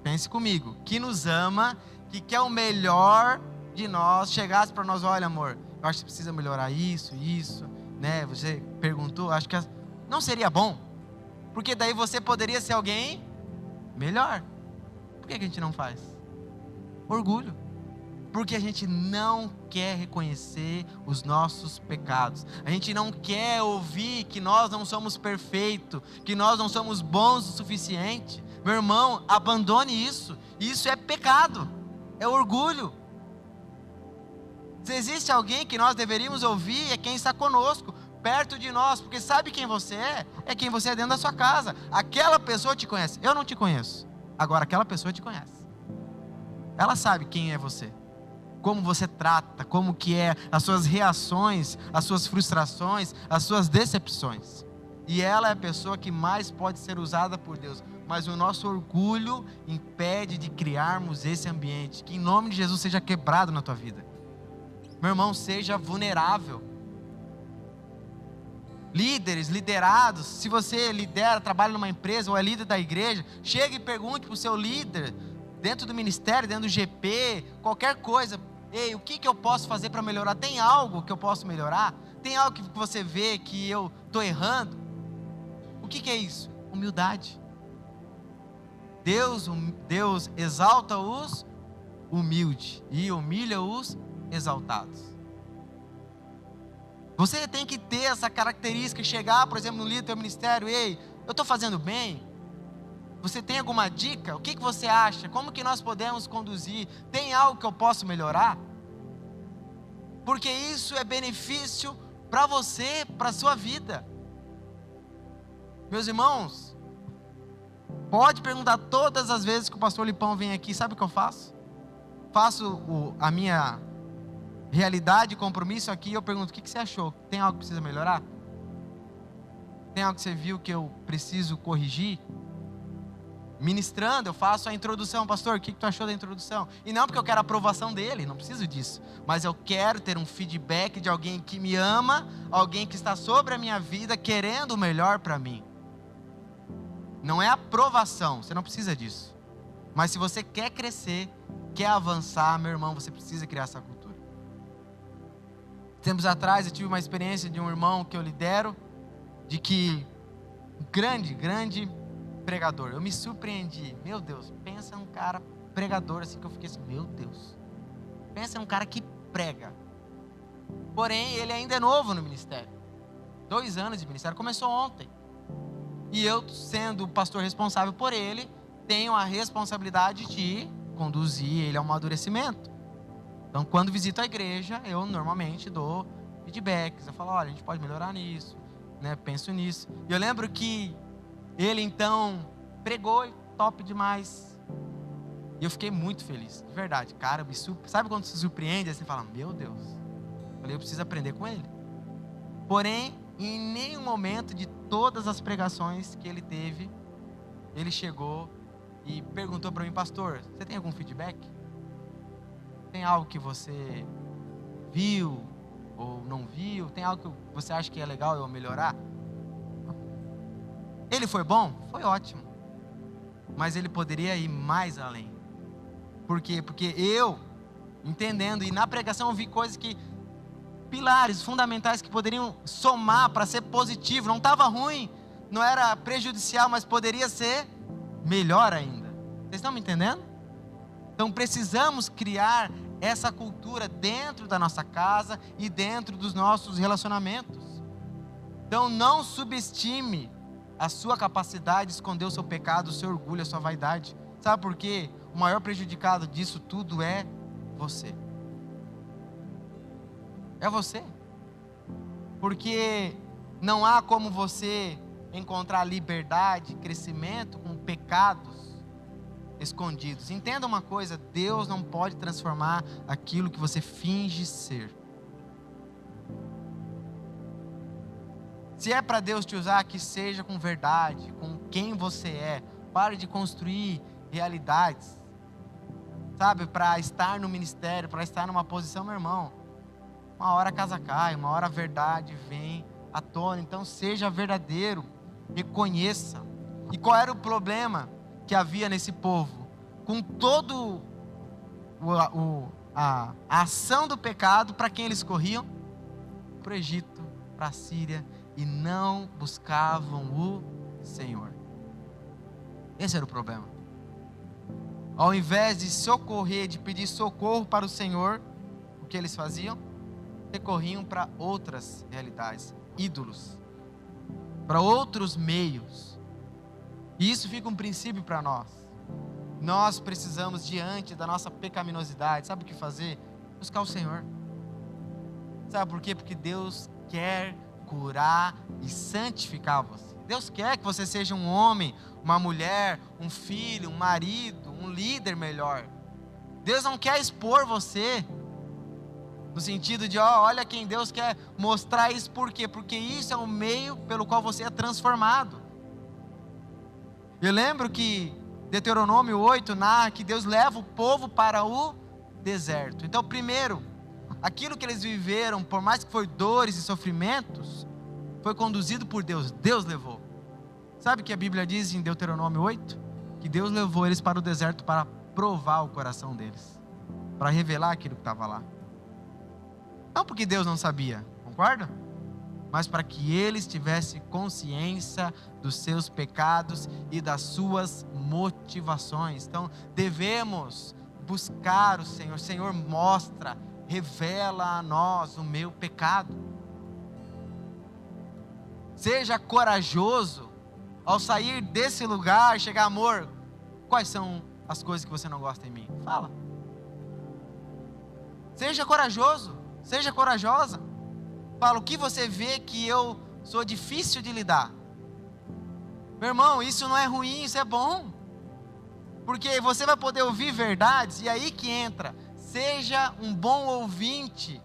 pense comigo, que nos ama, que quer o melhor de nós, chegasse para nós, olha amor, eu acho que você precisa melhorar isso, né? Você perguntou, acho que não seria bom, porque daí você poderia ser alguém melhor. Por que a gente não faz? Orgulho. Porque a gente não quer reconhecer os nossos pecados. A gente não quer ouvir que nós não somos perfeitos, que nós não somos bons o suficiente. Meu irmão, abandone isso. Isso é pecado, é orgulho. Se existe alguém que nós deveríamos ouvir, é quem está conosco, perto de nós, porque sabe quem você é? É quem você é dentro da sua casa. Aquela pessoa te conhece. Eu não te conheço. Agora aquela pessoa te conhece. Ela sabe quem é você. Como você trata, como que é as suas reações, as suas frustrações, as suas decepções. E ela é a pessoa que mais pode ser usada por Deus. Mas o nosso orgulho impede de criarmos esse ambiente. Que em nome de Jesus seja quebrado na tua vida. Meu irmão, seja vulnerável. Líderes, liderados, se você lidera, trabalha numa empresa ou é líder da igreja, chegue e pergunte para o seu líder, dentro do ministério, dentro do GP, qualquer coisa. Ei, o que eu posso fazer para melhorar? Tem algo que eu posso melhorar? Tem algo que você vê que eu estou errando? O que é isso? Humildade. Deus exalta os humildes e humilha os exaltados. Você tem que ter essa característica, chegar, por exemplo, no líder do teu ministério, ei, eu estou fazendo bem? Você tem alguma dica? O que você acha? Como que nós podemos conduzir? Tem algo que eu posso melhorar? Porque isso é benefício para você, para a sua vida. Meus irmãos, pode perguntar todas as vezes que o pastor Lipão vem aqui, sabe o que eu faço? Faço a minha realidade e compromisso aqui e eu pergunto, o que você achou? Tem algo que precisa melhorar? Tem algo que você viu que eu preciso corrigir? Ministrando, eu faço a introdução, pastor, o que tu achou da introdução? E não porque eu quero a aprovação dele, não preciso disso, mas eu quero ter um feedback de alguém que me ama, alguém que está sobre a minha vida, querendo o melhor para mim. Não é aprovação, você não precisa disso, mas se você quer crescer, quer avançar, meu irmão, você precisa criar essa cultura. Tempos atrás eu tive uma experiência de um irmão que eu lidero, de que grande pregador, eu me surpreendi, meu Deus, pensa num cara pregador assim, que eu fiquei assim, meu Deus, pensa num cara que prega, porém ele ainda é novo no ministério, 2 anos de ministério, começou ontem, e eu sendo o pastor responsável por ele, tenho a responsabilidade de conduzir ele ao amadurecimento. Então, quando visito a igreja, eu normalmente dou feedbacks. Eu falo, olha, a gente pode melhorar nisso, né? Penso nisso. E eu lembro que ele, então, pregou, top demais. E eu fiquei muito feliz, de verdade. Cara, sabe quando se surpreende? Assim, fala, meu Deus. Eu falei, eu preciso aprender com ele. Porém, em nenhum momento de todas as pregações que ele teve, ele chegou e perguntou para mim, pastor, você tem algum feedback? Tem algo que você viu ou não viu? Tem algo que você acha que é legal eu melhorar? Ele foi bom? Foi ótimo. Mas ele poderia ir mais além. Por quê? Porque eu, entendendo, e na pregação eu vi coisas que, pilares fundamentais que poderiam somar para ser positivo. Não estava ruim, não era prejudicial, mas poderia ser melhor ainda. Vocês estão me entendendo? Então precisamos criar essa cultura dentro da nossa casa e dentro dos nossos relacionamentos. Então não subestime a sua capacidade de esconder o seu pecado, o seu orgulho, a sua vaidade. Sabe por quê? O maior prejudicado disso tudo é você. É você. Porque não há como você encontrar liberdade, crescimento com pecados escondidos. Entenda uma coisa, Deus não pode transformar aquilo que você finge ser. Se é para Deus te usar, que seja com verdade, com quem você é. Pare de construir realidades, sabe, para estar no ministério, para estar numa posição, meu irmão. Uma hora a casa cai, uma hora a verdade vem à tona. Então seja verdadeiro, reconheça. E qual era o problema que havia nesse povo? Com todo a ação do pecado, para quem eles corriam? Para o Egito, para a Síria, e não buscavam o Senhor. Esse era o problema. Ao invés de socorrer, de pedir socorro para o Senhor, o que eles faziam? Recorriam para outras realidades, ídolos, para outros meios. E isso fica um princípio para nós. Nós precisamos, diante da nossa pecaminosidade, sabe o que fazer? Buscar o Senhor. Sabe por quê? Porque Deus quer curar e santificar você. Deus quer que você seja um homem, uma mulher, um filho, um marido, um líder melhor. Deus não quer expor você no sentido de, olha quem Deus quer mostrar isso. Por quê? Porque isso é um meio pelo qual você é transformado. Eu lembro que Deuteronômio 8 narra que Deus leva o povo para o deserto. Então, primeiro, aquilo que eles viveram, por mais que foi dores e sofrimentos, foi conduzido por Deus. Deus levou. Sabe o que a Bíblia diz em Deuteronômio 8? Que Deus levou eles para o deserto para provar o coração deles, para revelar aquilo que estava lá. Não porque Deus não sabia, concorda? Mas para que eles tivessem consciência dos seus pecados e das suas motivações. Então, devemos buscar o Senhor. O Senhor mostra, revela a nós o meu pecado. Seja corajoso ao sair desse lugar, chegar, amor, quais são as coisas que você não gosta em mim? Fala. Seja corajoso, seja corajosa. Fala, o que você vê que eu sou difícil de lidar? Meu irmão, isso não é ruim, isso é bom. Porque você vai poder ouvir verdades, e aí que entra. Seja um bom ouvinte.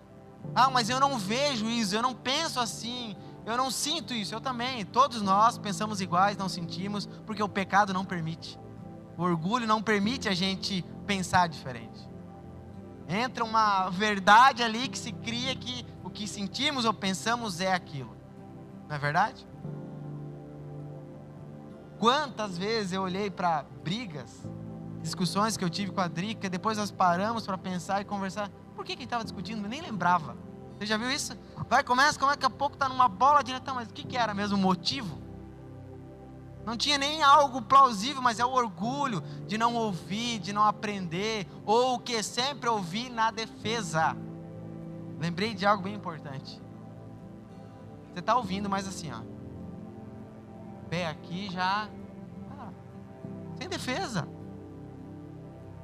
Mas eu não vejo isso, eu não penso assim, eu não sinto isso. Eu também, todos nós pensamos iguais, não sentimos, porque o pecado não permite. O orgulho não permite a gente pensar diferente. Entra uma verdade ali que se cria que o que sentimos ou pensamos é aquilo. Não é verdade? Quantas vezes eu olhei para brigas, discussões que eu tive com a Drica, depois nós paramos para pensar e conversar. Por que estava discutindo? Eu nem lembrava. Você já viu isso? Começa, daqui a pouco está numa bola direta, mas o que era mesmo o motivo? Não tinha nem algo plausível, mas é o orgulho de não ouvir, de não aprender, ou o que sempre ouvi na defesa. Lembrei de algo bem importante. Você está ouvindo, mas assim, pé aqui já, sem defesa.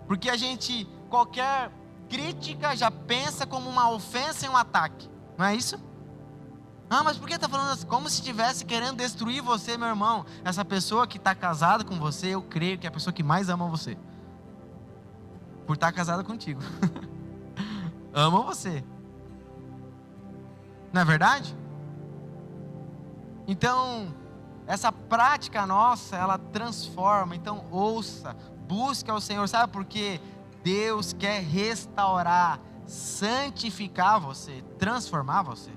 Porque a gente, qualquer crítica já pensa como uma ofensa e um ataque. Não é isso? Ah, mas por que está falando assim? Como se estivesse querendo destruir você, meu irmão. Essa pessoa que está casada com você, eu creio que é a pessoa que mais ama você. Por estar casada contigo. Ama você. Não é verdade? Então, essa prática nossa, ela transforma. Então, ouça, busque ao Senhor. Sabe por quê? Deus quer restaurar, santificar você, transformar você.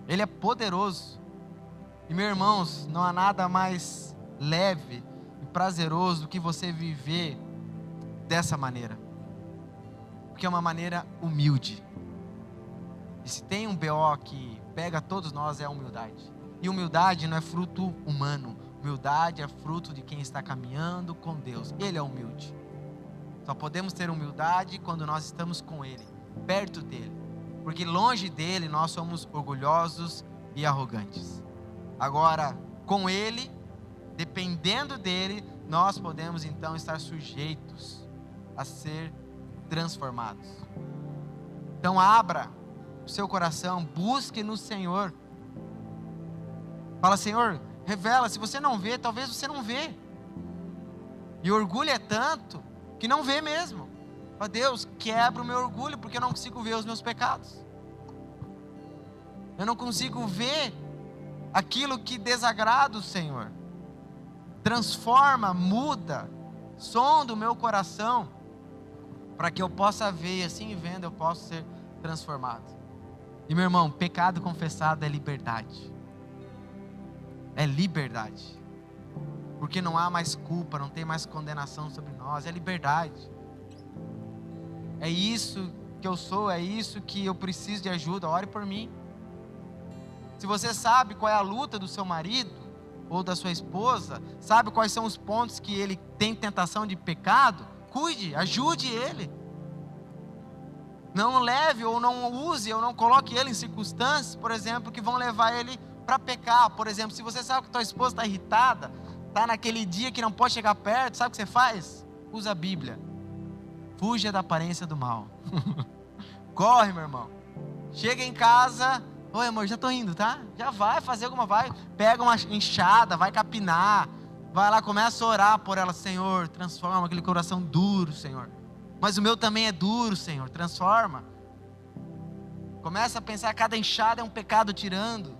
Ele é poderoso. E, meus irmãos, não há nada mais leve e prazeroso do que você viver dessa maneira. Porque é uma maneira humilde. E se tem um BO que pega todos nós, é a humildade. E humildade não é fruto humano. Humildade é fruto de quem está caminhando com Deus. Ele é humilde. Só podemos ter humildade quando nós estamos com Ele, perto dEle. Porque longe dEle nós somos orgulhosos e arrogantes. Agora, com Ele, dependendo dEle, nós podemos então estar sujeitos a ser transformados. Então abra o seu coração, busque no Senhor. Fala, Senhor, revela. Se você não vê, talvez você não vê. E o orgulho é tanto que não vê mesmo. Fala, Deus, quebra o meu orgulho, porque eu não consigo ver os meus pecados. Eu não consigo ver aquilo que desagrada o Senhor. Transforma, muda, sonda o meu coração, para que eu possa ver, e assim vendo eu posso ser transformado. E meu irmão, pecado confessado é liberdade. É liberdade. Porque não há mais culpa, não tem mais condenação sobre nós, é liberdade. É isso que eu sou, é isso que eu preciso de ajuda, ore por mim. Se você sabe qual é a luta do seu marido ou da sua esposa, sabe quais são os pontos que ele tem tentação de pecado, cuide, ajude ele. Não leve ou não use ou não coloque ele em circunstâncias, por exemplo, que vão levar ele para pecar. Por exemplo, se você sabe que tua esposa está irritada, está naquele dia que não pode chegar perto, sabe o que você faz? Usa a Bíblia. Fuja da aparência do mal. Corre, meu irmão. Chega em casa, oi amor, já tô indo, tá? Já vai fazer alguma, pega uma enxada, vai capinar, vai lá, começa a orar por ela, Senhor, transforma aquele coração duro, Senhor. Mas o meu também é duro, Senhor, transforma. Começa a pensar, cada enxada é um pecado tirando,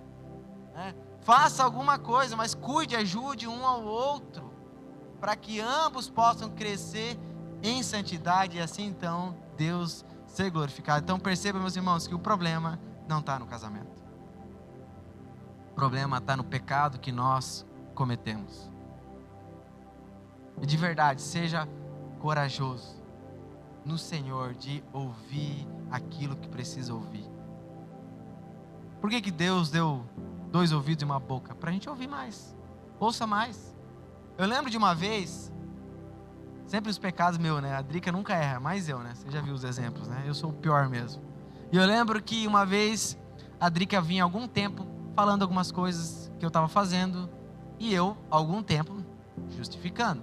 né? Faça alguma coisa, mas cuide, ajude um ao outro, para que ambos possam crescer em santidade e assim então Deus ser glorificado. Então perceba, meus irmãos, que o problema não está no casamento. O problema está no pecado que nós cometemos. E de verdade, seja corajoso no Senhor de ouvir aquilo que precisa ouvir. Por que Deus deu 2 ouvidos e uma boca? Para a gente ouvir mais, ouça mais. Eu lembro de uma vez, sempre os pecados meus, né? A Drica nunca erra, mas eu, né? Você já viu os exemplos, né? Eu sou o pior mesmo. E eu lembro que uma vez a Drica vinha há algum tempo falando algumas coisas que eu estava fazendo e eu, há algum tempo, justificando,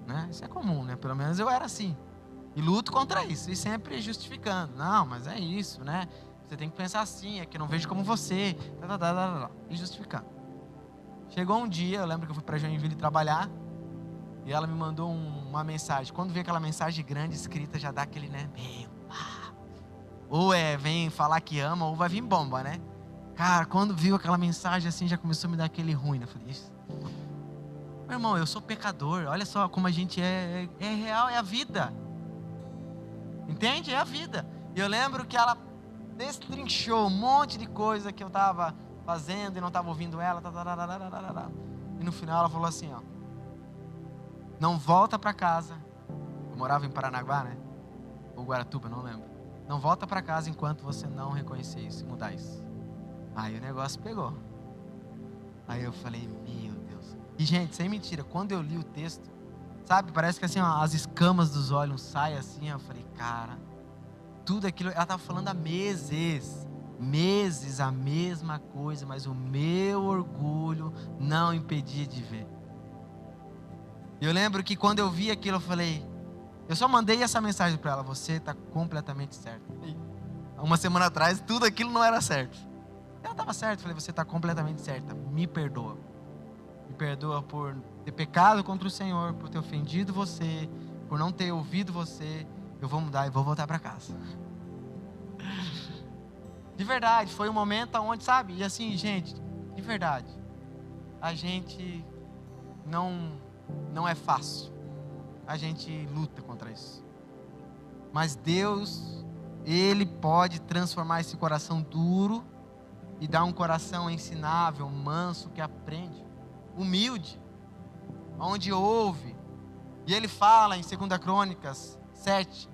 né? Isso é comum, né? Pelo menos eu era assim. E luto contra isso, e sempre justificando. Não, mas é isso, né? Você tem que pensar assim, é que eu não vejo como você. E justificando. Chegou um dia, eu lembro que eu fui para Joinville trabalhar, e ela me mandou uma mensagem. Quando vê aquela mensagem grande escrita, já dá aquele, né? Ou vem falar que ama, ou vai vir bomba, né? Cara, quando viu aquela mensagem assim, já começou a me dar aquele ruim, né? Eu falei, isso. Meu irmão, eu sou pecador, olha só como a gente é real, é a vida. Entende? É a vida. E eu lembro que ela destrinchou um monte de coisa que eu estava fazendo e não estava ouvindo ela. E no final ela falou assim, ó. Não volta para casa. Eu morava em Paranaguá, né? Ou Guaratuba, não lembro. Não volta para casa enquanto você não reconhecer isso e mudar isso. Aí o negócio pegou. Aí eu falei, meu Deus. E gente, sem mentira, quando eu li o texto, sabe, parece que assim, ó, as escamas dos olhos saem assim, eu falei, cara, tudo aquilo, ela estava falando há meses a mesma coisa, mas o meu orgulho não impedia de ver. E eu lembro que quando eu vi aquilo, eu falei, Eu só mandei essa mensagem para ela: você está completamente certa. Uma semana atrás, tudo aquilo não era certo. Ela estava certa. Falei: você está completamente certa. Me perdoa. Me perdoa por ter pecado contra o Senhor, por ter ofendido você, por não ter ouvido você. Eu vou mudar e vou voltar para casa. De verdade, foi um momento onde, sabe? E assim, gente, de verdade, a gente não é fácil. A gente luta contra isso. Mas Deus, Ele pode transformar esse coração duro e dar um coração ensinável, manso, que aprende, humilde, onde ouve. E Ele fala em 2 Crônicas 7: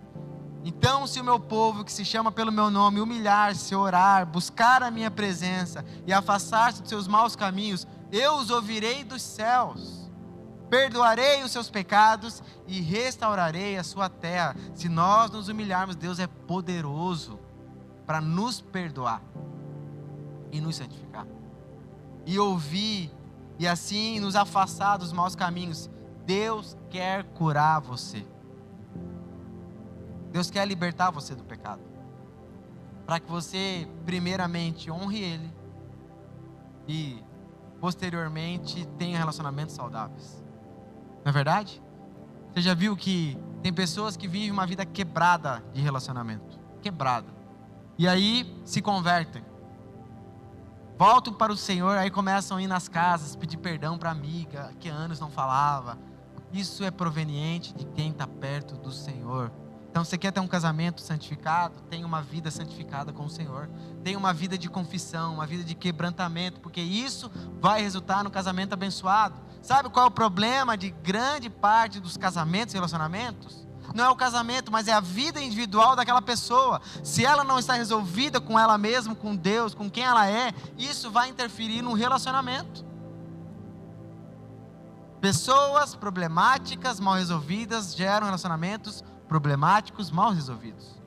então, se o meu povo, que se chama pelo meu nome, humilhar-se, orar, buscar a minha presença e afastar-se dos seus maus caminhos, eu os ouvirei dos céus, perdoarei os seus pecados e restaurarei a sua terra. Se nós nos humilharmos, Deus é poderoso para nos perdoar e nos santificar, e ouvir, e assim nos afastar dos maus caminhos. Deus quer curar você. Deus quer libertar você do pecado, para que você primeiramente honre Ele e posteriormente tenha relacionamentos saudáveis. Não é verdade? Você já viu que tem pessoas que vivem uma vida quebrada de relacionamento, quebrada, e aí se convertem, voltam para o Senhor, aí começam a ir nas casas pedir perdão para a amiga que há anos não falava. Isso é proveniente de quem está perto do Senhor. Então, você quer ter um casamento santificado? Tenha uma vida santificada com o Senhor. Tenha uma vida de confissão, uma vida de quebrantamento, porque isso vai resultar no casamento abençoado. Sabe qual é o problema de grande parte dos casamentos e relacionamentos? Não é o casamento, mas é a vida individual daquela pessoa. Se ela não está resolvida com ela mesma, com Deus, com quem ela é, isso vai interferir no relacionamento. Pessoas problemáticas, mal resolvidas, geram relacionamentos problemáticos, mal resolvidos.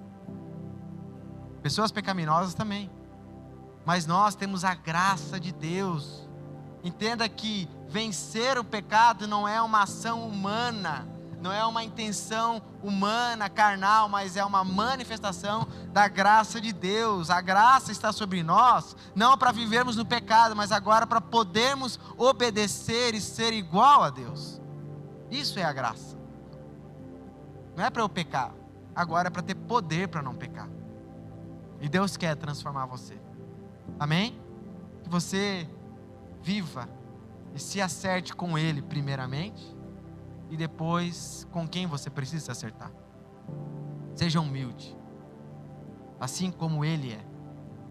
Pessoas pecaminosas também. Mas nós temos a graça de Deus. Entenda que vencer o pecado não é uma ação humana, não é uma intenção humana, carnal, mas é uma manifestação da graça de Deus. A graça está sobre nós, não para vivermos no pecado, mas agora para podermos obedecer e ser igual a Deus. Isso é a graça. Não é para eu pecar, agora é para ter poder para não pecar. E Deus quer transformar você. Amém? Que você viva e se acerte com Ele primeiramente, e depois com quem você precisa se acertar. Seja humilde, assim como Ele é.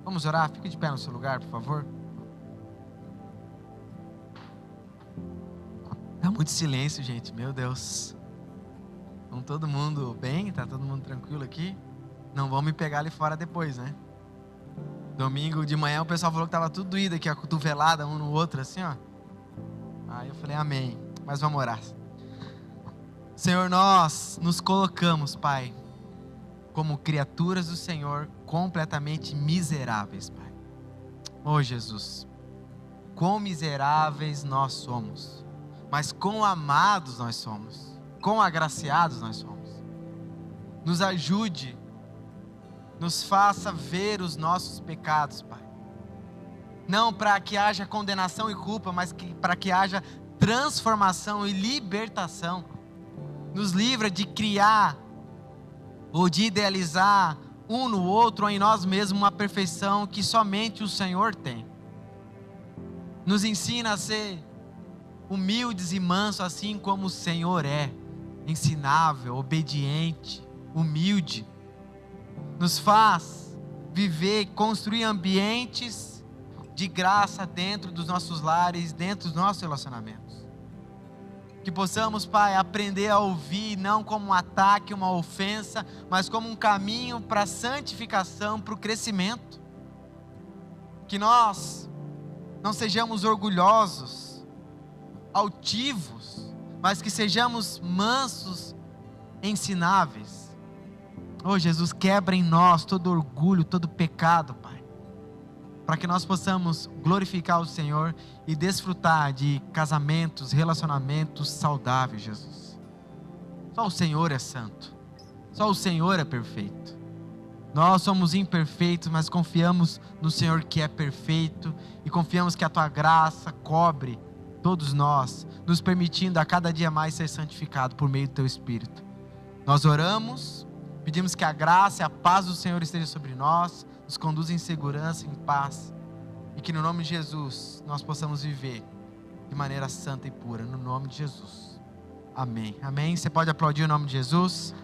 Vamos orar? Fique de pé no seu lugar, por favor. Tá muito silêncio, gente, meu Deus. Estão todo mundo bem? Tá todo mundo tranquilo aqui? Não vão me pegar ali fora depois, né? Domingo de manhã o pessoal falou que estava tudo doído aqui, a cotovelada um no outro, assim, ó. Aí eu falei: amém. Mas vamos orar. Senhor, nós nos colocamos, Pai, como criaturas do Senhor, completamente miseráveis, Pai. Oh, Jesus, quão miseráveis nós somos, mas quão amados nós somos, quão agraciados nós somos. Nos ajude, nos faça ver os nossos pecados, Pai. Não para que haja condenação e culpa, mas para que haja transformação e libertação. Nos livra de criar ou de idealizar um no outro ou em nós mesmos uma perfeição que somente o Senhor tem. Nos ensina a ser humildes e mansos, assim como o Senhor é, ensinável, obediente, humilde. Nos faz viver e construir ambientes de graça dentro dos nossos lares, dentro dos nossos relacionamentos. Que possamos, Pai, aprender a ouvir não como um ataque, uma ofensa, mas como um caminho para a santificação, para o crescimento. Que nós não sejamos orgulhosos, altivos, mas que sejamos mansos, ensináveis. Oh, Jesus, quebra em nós todo orgulho, todo pecado, Pai, para que nós possamos glorificar o Senhor e desfrutar de casamentos, relacionamentos saudáveis, Jesus. Só o Senhor é santo. Só o Senhor é perfeito. Nós somos imperfeitos, mas confiamos no Senhor que é perfeito e confiamos que a Tua graça cobre todos nós, nos permitindo a cada dia mais ser santificado por meio do Teu Espírito. Nós oramos, pedimos que a graça e a paz do Senhor esteja sobre nós, nos conduza em segurança, em paz, e que no nome de Jesus nós possamos viver de maneira santa e pura, no nome de Jesus. Amém. Amém. Você pode aplaudir o nome de Jesus?